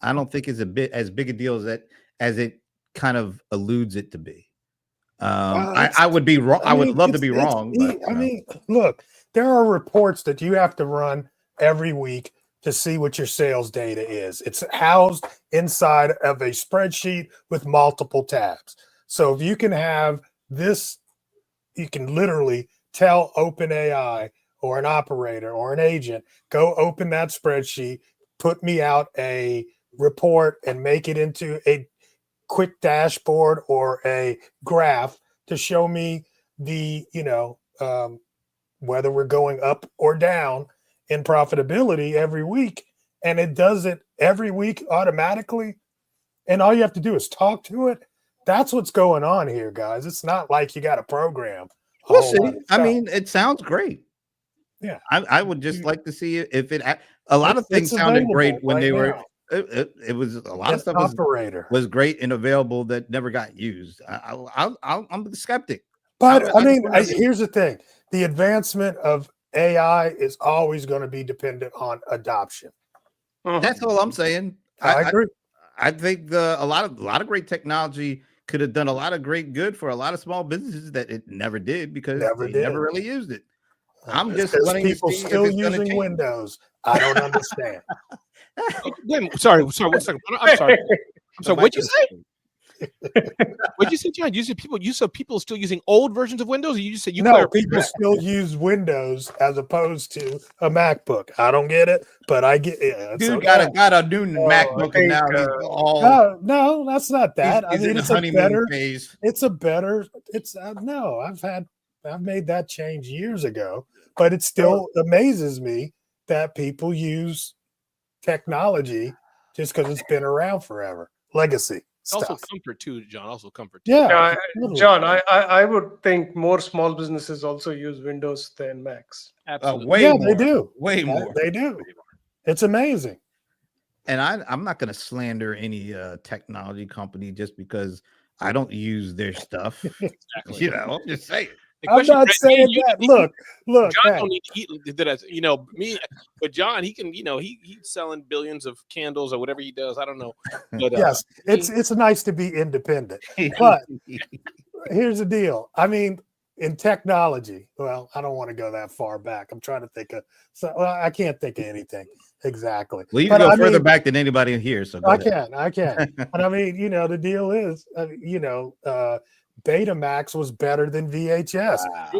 I don't think it's as big a deal as it kind of alludes it to be. I would be wrong. I would love to be wrong. But, I mean, look, there are reports that you have to run every week to see what your sales data is. It's housed inside of a spreadsheet with multiple tabs. So if you can have this, you can literally tell OpenAI or an operator or an agent, go open that spreadsheet, put me out a report and make it into a quick dashboard or a graph to show me the, whether we're going up or down in profitability every week. And it does it every week automatically. And all you have to do is talk to it. That's what's going on here, guys. It's not like you got a program. We'll see. I mean, it sounds great. Yeah. I would just like to see it if it, a lot of things sounded great when they were, it was a lot of stuff was great and available that never got used. I'm the skeptic. But here's the thing. The advancement of AI is always going to be dependent on adoption. That's all I'm saying. I agree. I think a lot of great technology could have done a lot of great good for a lot of small businesses that it never did because they never really used it. I'm just letting people still using Windows. I don't understand. Sorry. 1 second. I'm sorry. So what'd you say? What'd you say, John? You said people still using old versions of Windows, or you just said no, people still use Windows as opposed to a MacBook. I don't get it, but I get it. Dude got a new MacBook, and now he's all. No, that's not that. I mean, it's a better phase. It's a better. It's no. I've made that change years ago, but it still amazes me that people use technology just because it's been around forever. Legacy. Stuff. Also comfort too, John. Also comfort too. Yeah, John, I would think more small businesses also use Windows than Macs. Absolutely. Way more. They do. Way more. They do. It's amazing. And I'm not going to slander any technology company just because I don't use their stuff. Exactly. You know, I'm just saying. I'm not saying that. Look. John don't need to eat. Me, but John, he can. He's selling billions of candles or whatever he does. I don't know. But, yes, it's nice to be independent. But here's the deal. I mean, in technology, well, I don't want to go that far back. I'm trying to think of. I can't think of anything exactly. Well, you can go further back than anybody in here. So I can. And I mean, the deal is, Betamax was better than VHS. Wow.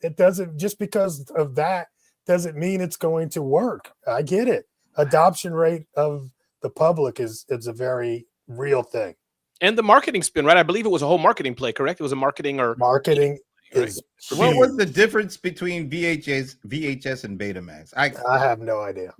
It doesn't just because of that doesn't mean it's going to work. I get it. Adoption rate of the public is a very real thing. And the marketing spin, right? I believe it was a whole marketing play, correct? It was a marketing is huge. What was the difference between VHS and Betamax? I have no idea.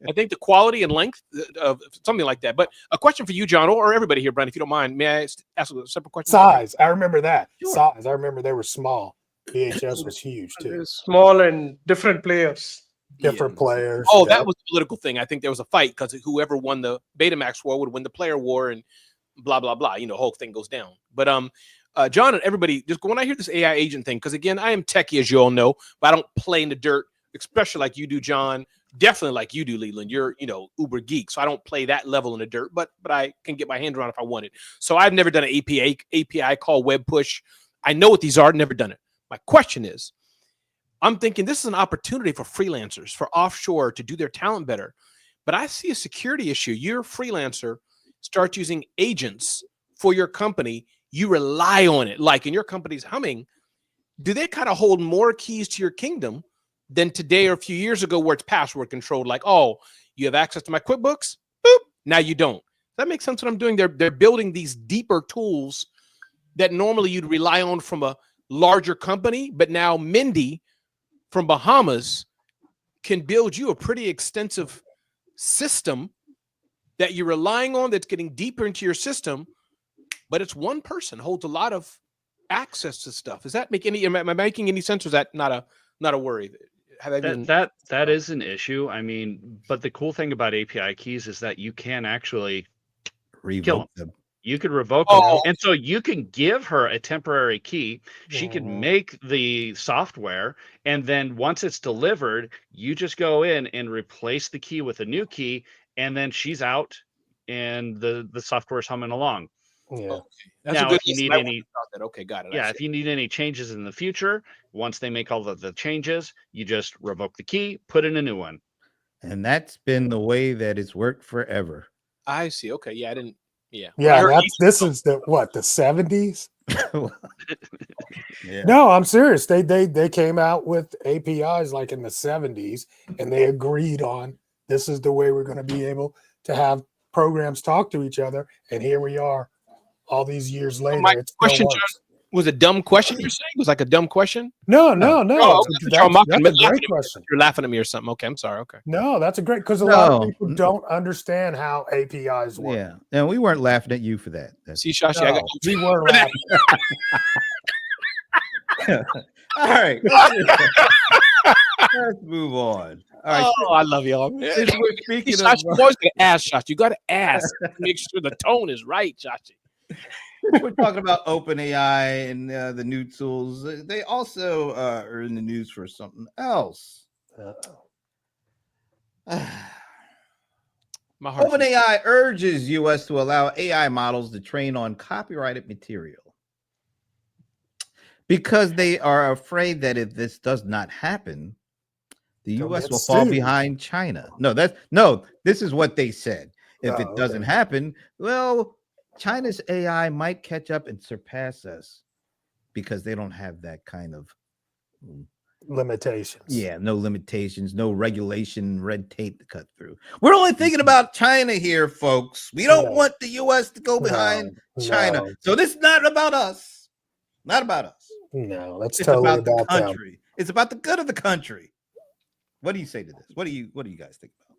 I think the quality and length of something like that. But a question for you, John, or everybody here, Brian, if you don't mind, may I ask a separate question? Size. I remember that. Sure. Size. I remember they were small. VHS was huge too. Small and different players. Different players. Oh, that was a political thing. I think there was a fight because whoever won the Betamax war would win the player war and blah, blah, blah. The whole thing goes down. But John and everybody, just when I hear this AI agent thing, because again, I am techie, as you all know, but I don't play in the dirt, especially like you do, John. Definitely like you do, Leland. You're, uber geek. So I don't play that level in the dirt, but I can get my hands around if I wanted. So I've never done an API call, web push. I know what these are, never done it. My question is, I'm thinking this is an opportunity for freelancers, for offshore to do their talent better. But I see a security issue. You're a freelancer, start using agents for your company. You rely on it. Like in your company's humming, do they kind of hold more keys to your kingdom than today or a few years ago where it's password controlled? Like, oh, you have access to my QuickBooks? Boop. Now you don't. Does that make sense what I'm doing? They're building these deeper tools that normally you'd rely on from a larger company, but now Mindy from Bahamas can build you a pretty extensive system that you're relying on that's getting deeper into your system, but it's one person holds a lot of access to stuff. Does that make am I making any sense, or is that not a worry? That is an issue. I mean, but the cool thing about API keys is that you can actually revoke them. You could revoke them. And so you can give her a temporary key. She can make the software. And then once it's delivered, you just go in and replace the key with a new key. And then she's out and the software's humming along. Yeah. That's now, a good if you need any, okay, got it. Yeah, if you need any changes in the future, once they make all the changes, you just revoke the key, put in a new one. And that's been the way that it's worked forever. I see. Okay. Yeah, I didn't. Yeah. Yeah, this is the 70s? Yeah. No, I'm serious. They came out with APIs like in the 70s, and they agreed on this is the way we're going to be able to have programs talk to each other. And here we are all these years later. My question, John, was a dumb question you're saying? Was like a dumb question? No. Oh, That's a great question. You're laughing at me or something. Okay, I'm sorry. Okay. No, that's a great, because a lot of people don't understand how APIs work. Yeah, and we weren't laughing at you for that. See, Shashi, we were laughing. All right. Let's move on. All right. Oh, I love y'all. Since we're speaking of, Shashi, you always gotta ask, Shashi. You got to ask to make sure the tone is right, Shashi. we're talking about OpenAI and the new tools. They also are in the news for something else. OpenAI urges U.S. to allow AI models to train on copyrighted material because they are afraid that if this does not happen, the U.S. will fall behind China. No, this is what they said. If it doesn't happen, well, China's AI might catch up and surpass us because they don't have that kind of limitations. Yeah, no limitations, no regulation, red tape to cut through. We're only thinking about China here, folks. We don't want the U.S. to go behind China. So this is not about us. Not about us. No, that's it's totally about the them. country. It's about the good of the country. What do you say to this? What do you guys think about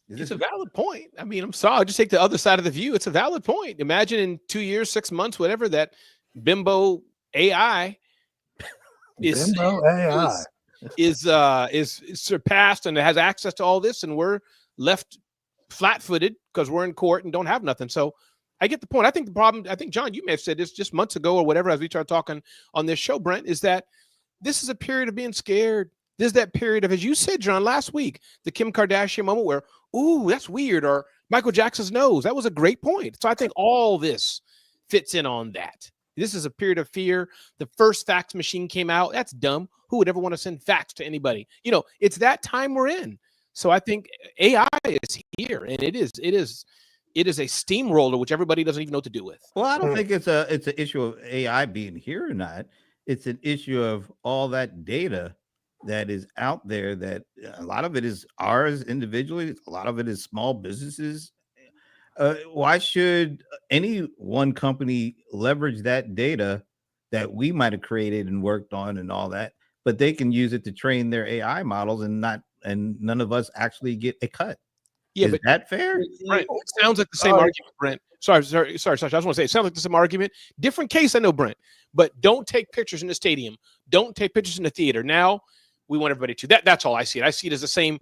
this? It's a valid point. I mean, I'm sorry. I'll just take the other side of the view. It's a valid point. Imagine in 2 years, 6 months, whatever, that bimbo AI is surpassed and has access to all this, and we're left flat-footed because we're in court and don't have nothing. So I get the point. I think the problem, I think, John, you may have said this just months ago or whatever, as we started talking on this show, Brent, is that this is a period of being scared. This is that period of, as you said, John, last week, the Kim Kardashian moment where, ooh, that's weird, or Michael Jackson's nose. That was a great point. So I think all this fits in on that. This is a period of fear. The first fax machine came out. That's dumb. Who would ever want to send fax to anybody? You know, it's that time we're in. So I think AI is here, and it is a steamroller, which everybody doesn't even know what to do with. Well, I don't think it's an issue of AI being here or not. It's an issue of all that data that is out there, that a lot of it is ours individually. A lot of it is small businesses. Why should any one company leverage that data that we might have created and worked on and all that, but they can use it to train their AI models and none of us actually get a cut? Yeah, is that fair? Brent, it sounds like the same argument, Brent. Sorry, Sasha. I just want to say it sounds like the same argument. Different case, I know, Brent. But don't take pictures in the stadium. Don't take pictures in the theater. Now we want everybody to. That's all I see it. I see it as the same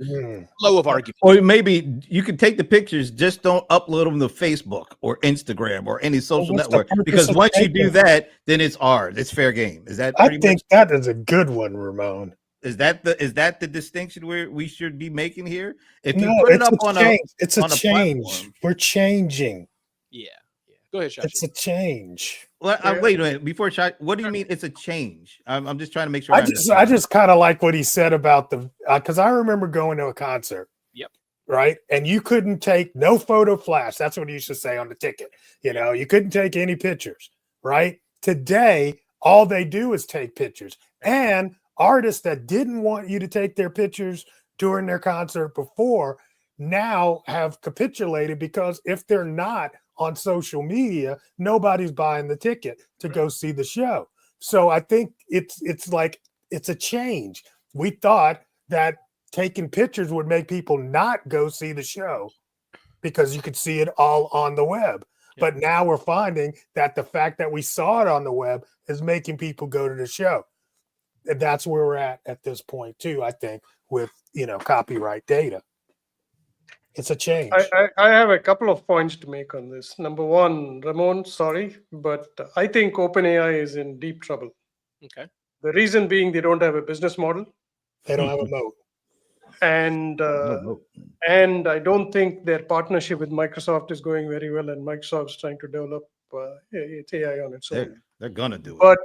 flow of argument. Or maybe you can take the pictures, just don't upload them to Facebook or Instagram or any social network. Because once you do that, then it's ours. It's fair game. Is that? I think that is a good one, Ramon. Is that the distinction we should be making here? If you put it up on it's a change. Platform, we're changing. Yeah. Go ahead, Shashi. It's a change. Well, wait a minute. Before Shashi, what do you mean it's a change? I'm just trying to make sure. I just kind of like what he said about the because I remember going to a concert. Yep. Right, and you couldn't take no photo flash. That's what you used to say on the ticket. You know, you couldn't take any pictures. Right. Today, all they do is take pictures, and artists that didn't want you to take their pictures during their concert before now have capitulated, because if they're not on social media, nobody's buying the ticket to go see the show. So I think it's a change. We thought that taking pictures would make people not go see the show because you could see it all on the web. But now we're finding that the fact that we saw it on the web is making people go to the show. And that's where we're at this point too, I think, with copyright data. It's a change. I have a couple of points to make on this. Number one, Ramon, sorry, but I think OpenAI is in deep trouble. Okay. The reason being they don't have a business model. They don't have a moat. And I don't think their partnership with Microsoft is going very well, and Microsoft's trying to develop its AI on its own. They're gonna do it.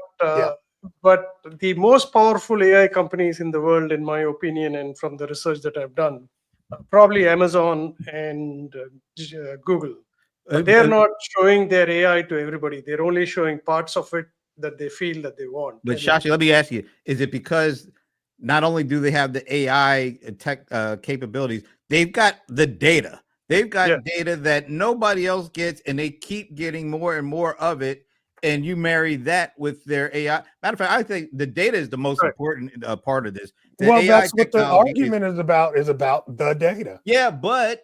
But the most powerful AI companies in the world, in my opinion, and from the research that I've done, probably Amazon and Google. But they're not showing their AI to everybody. They're only showing parts of it that they feel that they want. But Shashi, let me ask you, is it because not only do they have the AI tech capabilities, they've got the data. They've got data that nobody else gets, and they keep getting more and more of it. And you marry that with their AI. Matter of fact, I think the data is the most important part of this. That's what the argument is about the data. Yeah, but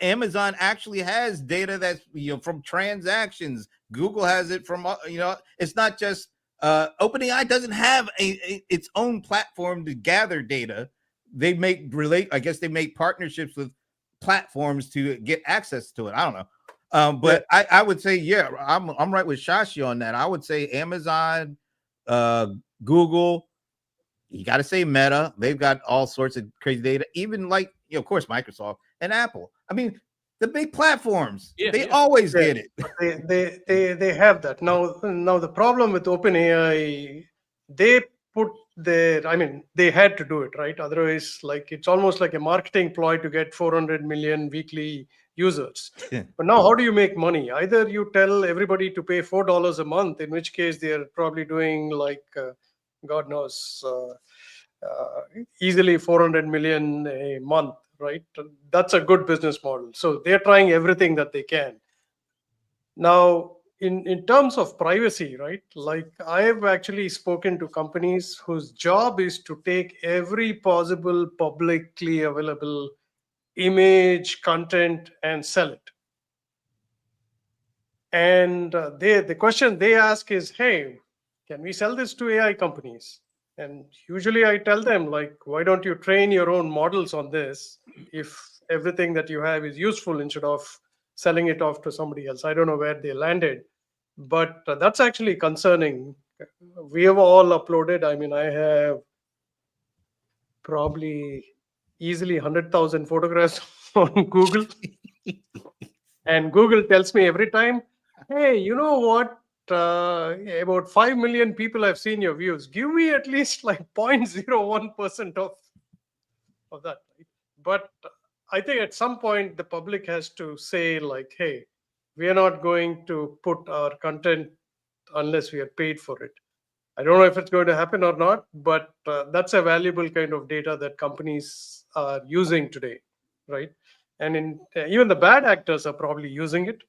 Amazon actually has data that's from transactions. Google has it from it's not just OpenAI doesn't have its own platform to gather data. They make partnerships with platforms to get access to it. I don't know. But I would say, I'm right with Shashi on that. I would say Amazon, Google, you got to say Meta. They've got all sorts of crazy data, even like, of course, Microsoft and Apple. I mean, the big platforms, they always get it. They have that. Now the problem with OpenAI, they put their, I mean, they had to do it, right? Otherwise, like, it's almost like a marketing ploy to get 400 million weekly users. But now, how do you make money? Either you tell everybody to pay $4 a month, in which case they're probably doing like, God knows, easily 400 million a month, right? That's a good business model. So they're trying everything that they can. Now, in terms of privacy, right? Like, I have actually spoken to companies whose job is to take every possible publicly available image, content, and sell it. And the question they ask is, hey, can we sell this to AI companies? And usually I tell them, like, why don't you train your own models on this if everything that you have is useful, instead of selling it off to somebody else? I don't know where they landed, but that's actually concerning. We have all uploaded, I mean, I have probably easily 100,000 photographs on Google. And Google tells me every time, hey, you know what? About 5 million people have seen your views. Give me at least like 0.01% of that. Right? But I think at some point the public has to say, like, hey, we are not going to put our content unless we are paid for it. I don't know if it's going to happen or not, but that's a valuable kind of data that companies are using today, right? And even the bad actors are probably using it.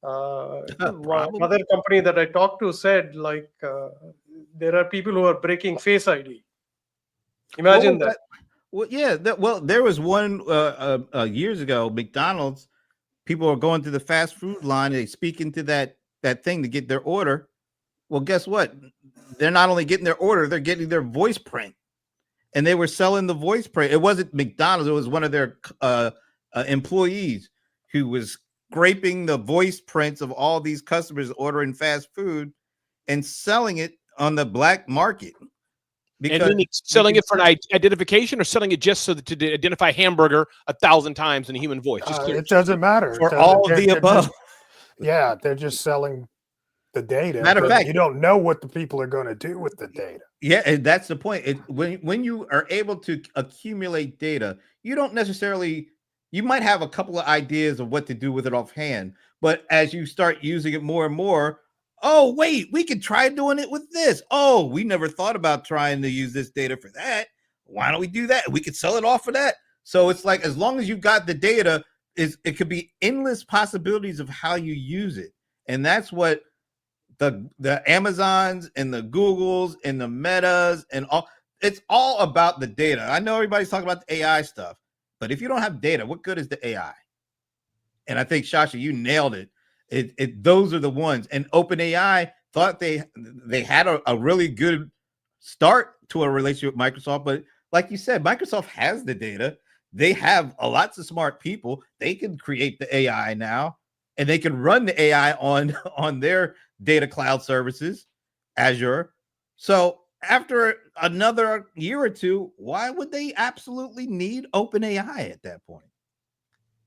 Another company that I talked to said, like, there are people who are breaking Face ID. Imagine that. Well, yeah. Well, there was one years ago. McDonald's people are going to the fast food line. They speak into that thing to get their order. Well, guess what? They're not only getting their order; they're getting their voice print, and they were selling the voice print. It wasn't McDonald's; it was one of their employees who was scraping the voice prints of all these customers ordering fast food and selling it on the black market. And then selling it for an identification, or selling it just so that to identify hamburger 1,000 times in a human voice. It doesn't matter. For all of the above. They're just selling the data. Matter of fact, you don't know what the people are going to do with the data. Yeah, and that's the point. When you are able to accumulate data, you don't necessarily, you might have a couple of ideas of what to do with it offhand, but as you start using it more and more, oh, wait, we could try doing it with this. Oh, we never thought about trying to use this data for that. Why don't we do that? We could sell it off for that. So it's like, as long as you got the data, it could be endless possibilities of how you use it. And that's what the Amazons and the Googles and the Metas and all, it's all about the data. I know everybody's talking about the AI stuff, but if you don't have data, what good is the AI? And I think, Shashi, you nailed it. Those are the ones. And OpenAI thought they had a really good start to a relationship with Microsoft, but like you said, Microsoft has the data. They have lots of smart people. They can create the AI now, and they can run the AI on their data cloud services, Azure. So after another year or two, why would they absolutely need OpenAI at that point?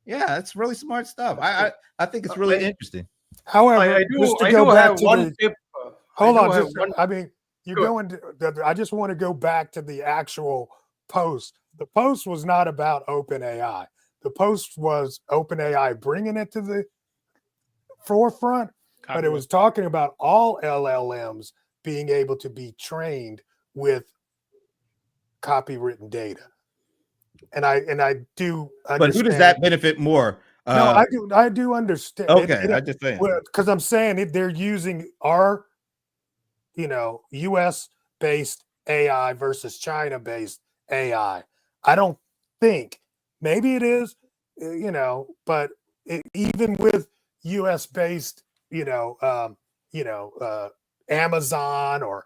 Yeah, that's really smart stuff. I think it's really interesting. However, just to go back to one tip. Hold on. I mean, you're going to, I just want to go back to the actual post. The post was not about OpenAI. The post was OpenAI bringing it to the forefront, but it was talking about all LLMs being able to be trained with copywritten data. And I do understand. But who does that benefit more? No, I do understand. Okay, I just saying. Because I'm saying they're using our, US based AI versus China based AI. I don't think, maybe it is, but even with US based, Amazon or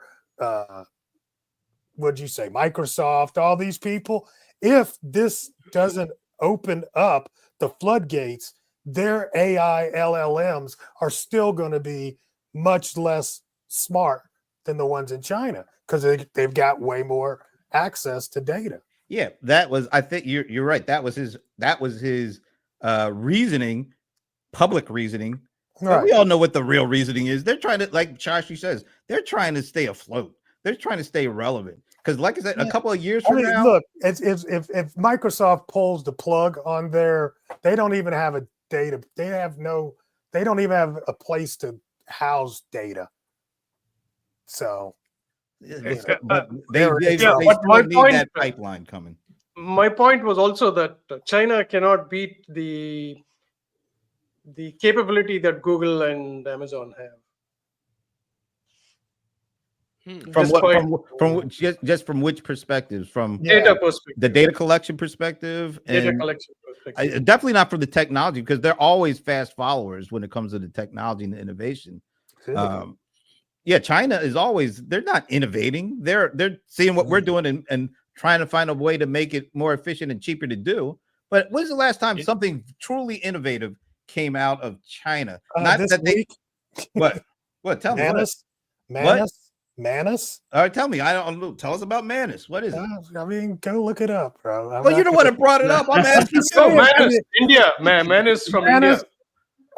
what'd you say, Microsoft, all these people, if this doesn't open up the floodgates, their AI LLMs are still going to be much less smart than the ones in China because they've got way more access to data. Yeah, I think you're right. That was his reasoning, public reasoning. Right. We all know what the real reasoning is. They're trying to, like Shashi says, they're trying to stay afloat. they're trying to stay relevant. Because, like I said, a couple of years I from mean, now, look, if Microsoft pulls the plug on their, they don't even have a data. They don't even have a place to house data. So, but they yeah, still but my need point, that pipeline coming. my point was also that China cannot beat the capability that Google and Amazon have. From what? Despite Just from which perspectives? From data perspective, the data collection perspective, data and collection perspective. definitely not from the technology, because they're always fast followers when it comes to the technology and the innovation. Yeah, China is always, they're not innovating. They're seeing what we're doing and trying to find a way to make it more efficient and cheaper to do. But when's the last time something truly innovative came out of China? Not this that they week. what tell me Manus. All right, tell me. I don't know. Tell us about Manus. What is it? I mean, go look it up, bro. Well, you're the one that brought it up. I'm asking you. Manus, India, Manus from India.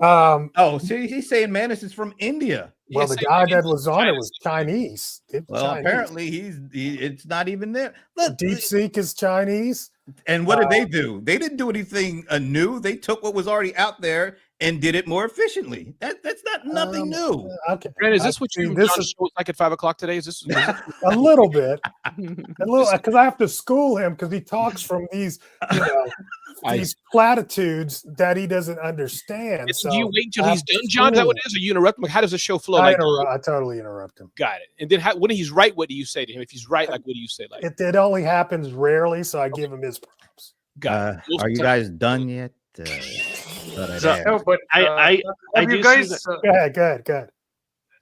Oh, see, he's saying Manus is from India. Well, the guy that was on it was Chinese. Apparently it's not even there. Look, DeepSeek is Chinese. And what did they do? They didn't do anything new. They took what was already out there and did it more efficiently. That's not nothing new. Okay. Grant, is this what you show like at 5 o'clock today? Is this a little bit? Because I have to school him because he talks from these, these platitudes that he doesn't understand. So do you wait until he's done, John? Is that what it is? Or you interrupt him? How does the show flow? I totally interrupt him. Got it. And then when he's right, what do you say to him? If he's right, like what do you say? Like it only happens rarely, so I give him his props. Got it. Are you guys done yet? But I you guys go ahead.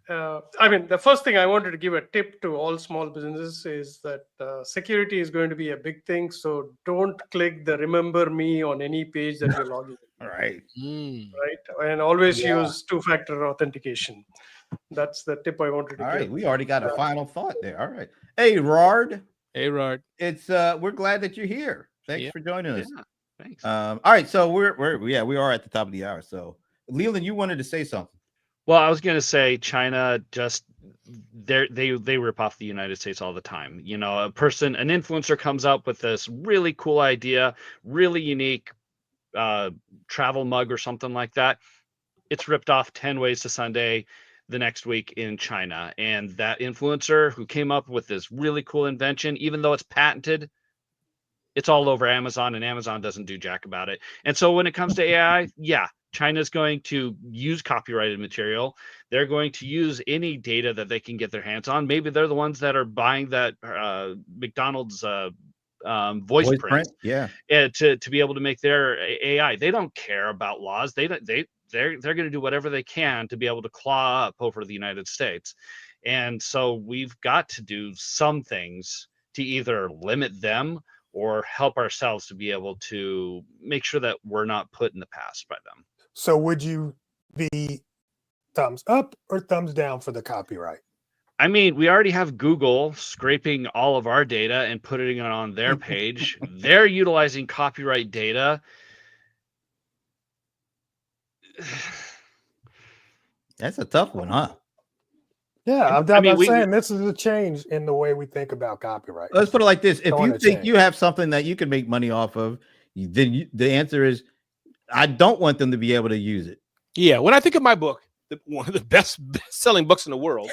I mean, the first thing I wanted to give a tip to all small businesses is that security is going to be a big thing. So don't click the remember me on any page that you're logging in. Right. Right. And always use two-factor authentication. That's the tip I wanted to give. All right. We already got a final thought there. All right. Hey, Rard. Hey, Rard. It's we're glad that you're here. Thanks for joining us. Yeah, thanks. All right. So we are at the top of the hour. So Leland, you wanted to say something. Well, I was going to say China just they rip off the United States all the time. You know, an influencer comes up with this really cool idea, really unique travel mug or something like that. It's ripped off 10 ways to Sunday the next week in China. And that influencer who came up with this really cool invention, even though it's patented, it's all over Amazon, and Amazon doesn't do jack about it. And so when it comes to AI, China's going to use copyrighted material. They're going to use any data that they can get their hands on. Maybe they're the ones that are buying that McDonald's voice print, to be able to make their AI. They don't care about laws. They're going to do whatever they can to be able to claw up over the United States. And so we've got to do some things to either limit them or help ourselves to be able to make sure that we're not put in the past by them. So would you be thumbs up or thumbs down for the copyright? I mean, we already have Google scraping all of our data and putting it on their page. They're utilizing copyright data. That's a tough one, huh? Yeah, I'm saying this is a change in the way we think about copyright. Let's put it like this. If you think you have something that you can make money off of, then the answer is, I don't want them to be able to use it. Yeah, when I think of my book, one of the best-selling books in the world,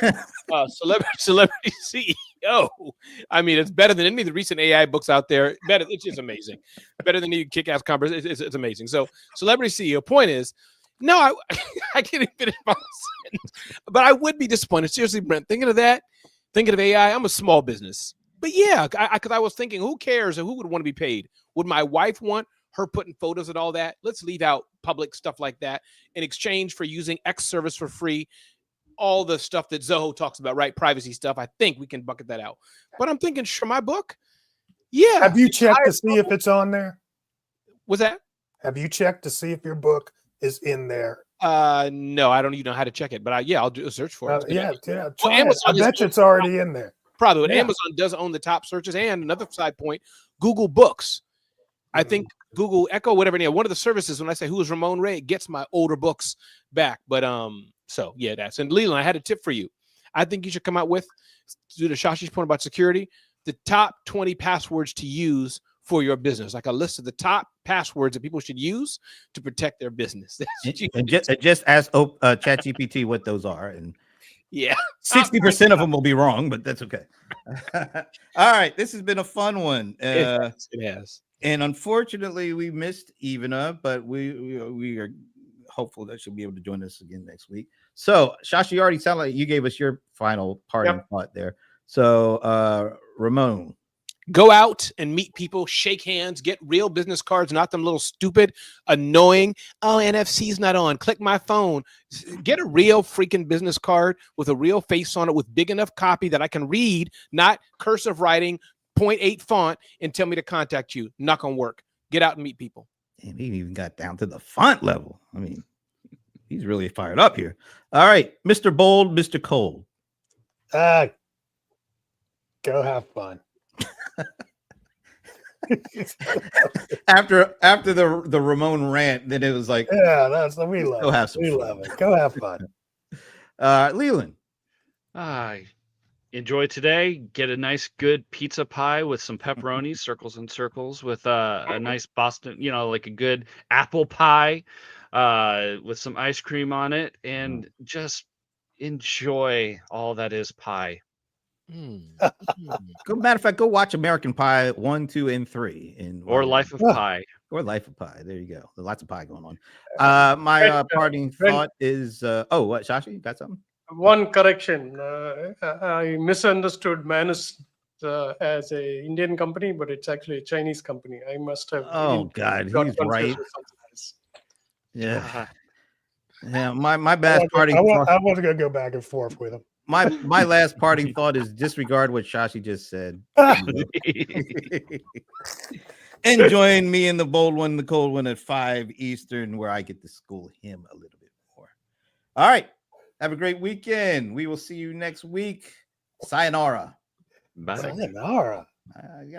Celebrity CEO. I mean, it's better than any of the recent AI books out there. Better, it's just amazing. Better than any kick-ass conversation. It's amazing. So, Celebrity CEO. Point is, no, I can't finish my sentence, but I would be disappointed. Seriously, Brent, thinking of AI, I'm a small business. But yeah, because I was thinking, who cares or who would want to be paid? Would my wife want her putting photos and all that? Let's leave out public stuff like that in exchange for using X service for free. All the stuff that Zoho talks about, right? Privacy stuff. I think we can bucket that out. But I'm thinking for my book, yeah. Have you checked to see if it's on there? Was that? Have you checked to see if your book is in there? No, I don't even know how to check it, but I'll do a search for it. Yeah. Well, Amazon I bet it's already in there. Probably, but Amazon does own the top searches. And another side point, Google Books. I think Google Echo, whatever. One of the services, when I say who is Ramon Ray, it gets my older books back. But so yeah, that's. And Leland, I had a tip for you. I think you should come out with to the Shashi's point about security, the top 20 passwords to use for your business, like a list of the top passwords that people should use to protect their business. And just ask ChatGPT what those are, and yeah, 60% of them will be wrong, but that's okay. All right, this has been a fun one. it has. And unfortunately, we missed Ivana, but we are hopeful that she'll be able to join us again next week. So, Shashi, you already sound like you gave us your final parting thought there. So, Ramon. Go out and meet people, shake hands, get real business cards, not them little stupid, annoying, oh, NFC's not on, click my phone. Get a real freaking business card with a real face on it with big enough copy that I can read, not cursive writing, 0.8 font, and tell me to contact you. Not gonna work. Get out and meet people. And he even got down to the font level. I mean, he's really fired up here. All right, Mr. Bold, Mr. Cold. Go have fun. after the Ramon rant, then it was like, yeah, we love it. We fun. love it. Go have fun. Leland. Enjoy today. Get a nice good pizza pie with some pepperonis, circles and circles, with a nice Boston, like a good apple pie with some ice cream on it, and just enjoy all that is pie. Matter of fact, go watch American Pie 1, 2, and 3 or Life of Pi. Or Life of Pi. There you go. There's lots of pie going on. My parting thought is what, Shashi, you got something? One correction. I misunderstood Manus as a Indian company, but it's actually a Chinese company. I must have. Oh God, got he's confused right. with something else. Yeah. Yeah. My bad parting. I want to go back and forth with him. My last parting thought is disregard what Shashi just said. And join me in the bold one, the cold one at 5 Eastern, where I get to school him a little bit more. All right. Have a great weekend. We will see you next week. Sayonara. Bye. Sayonara.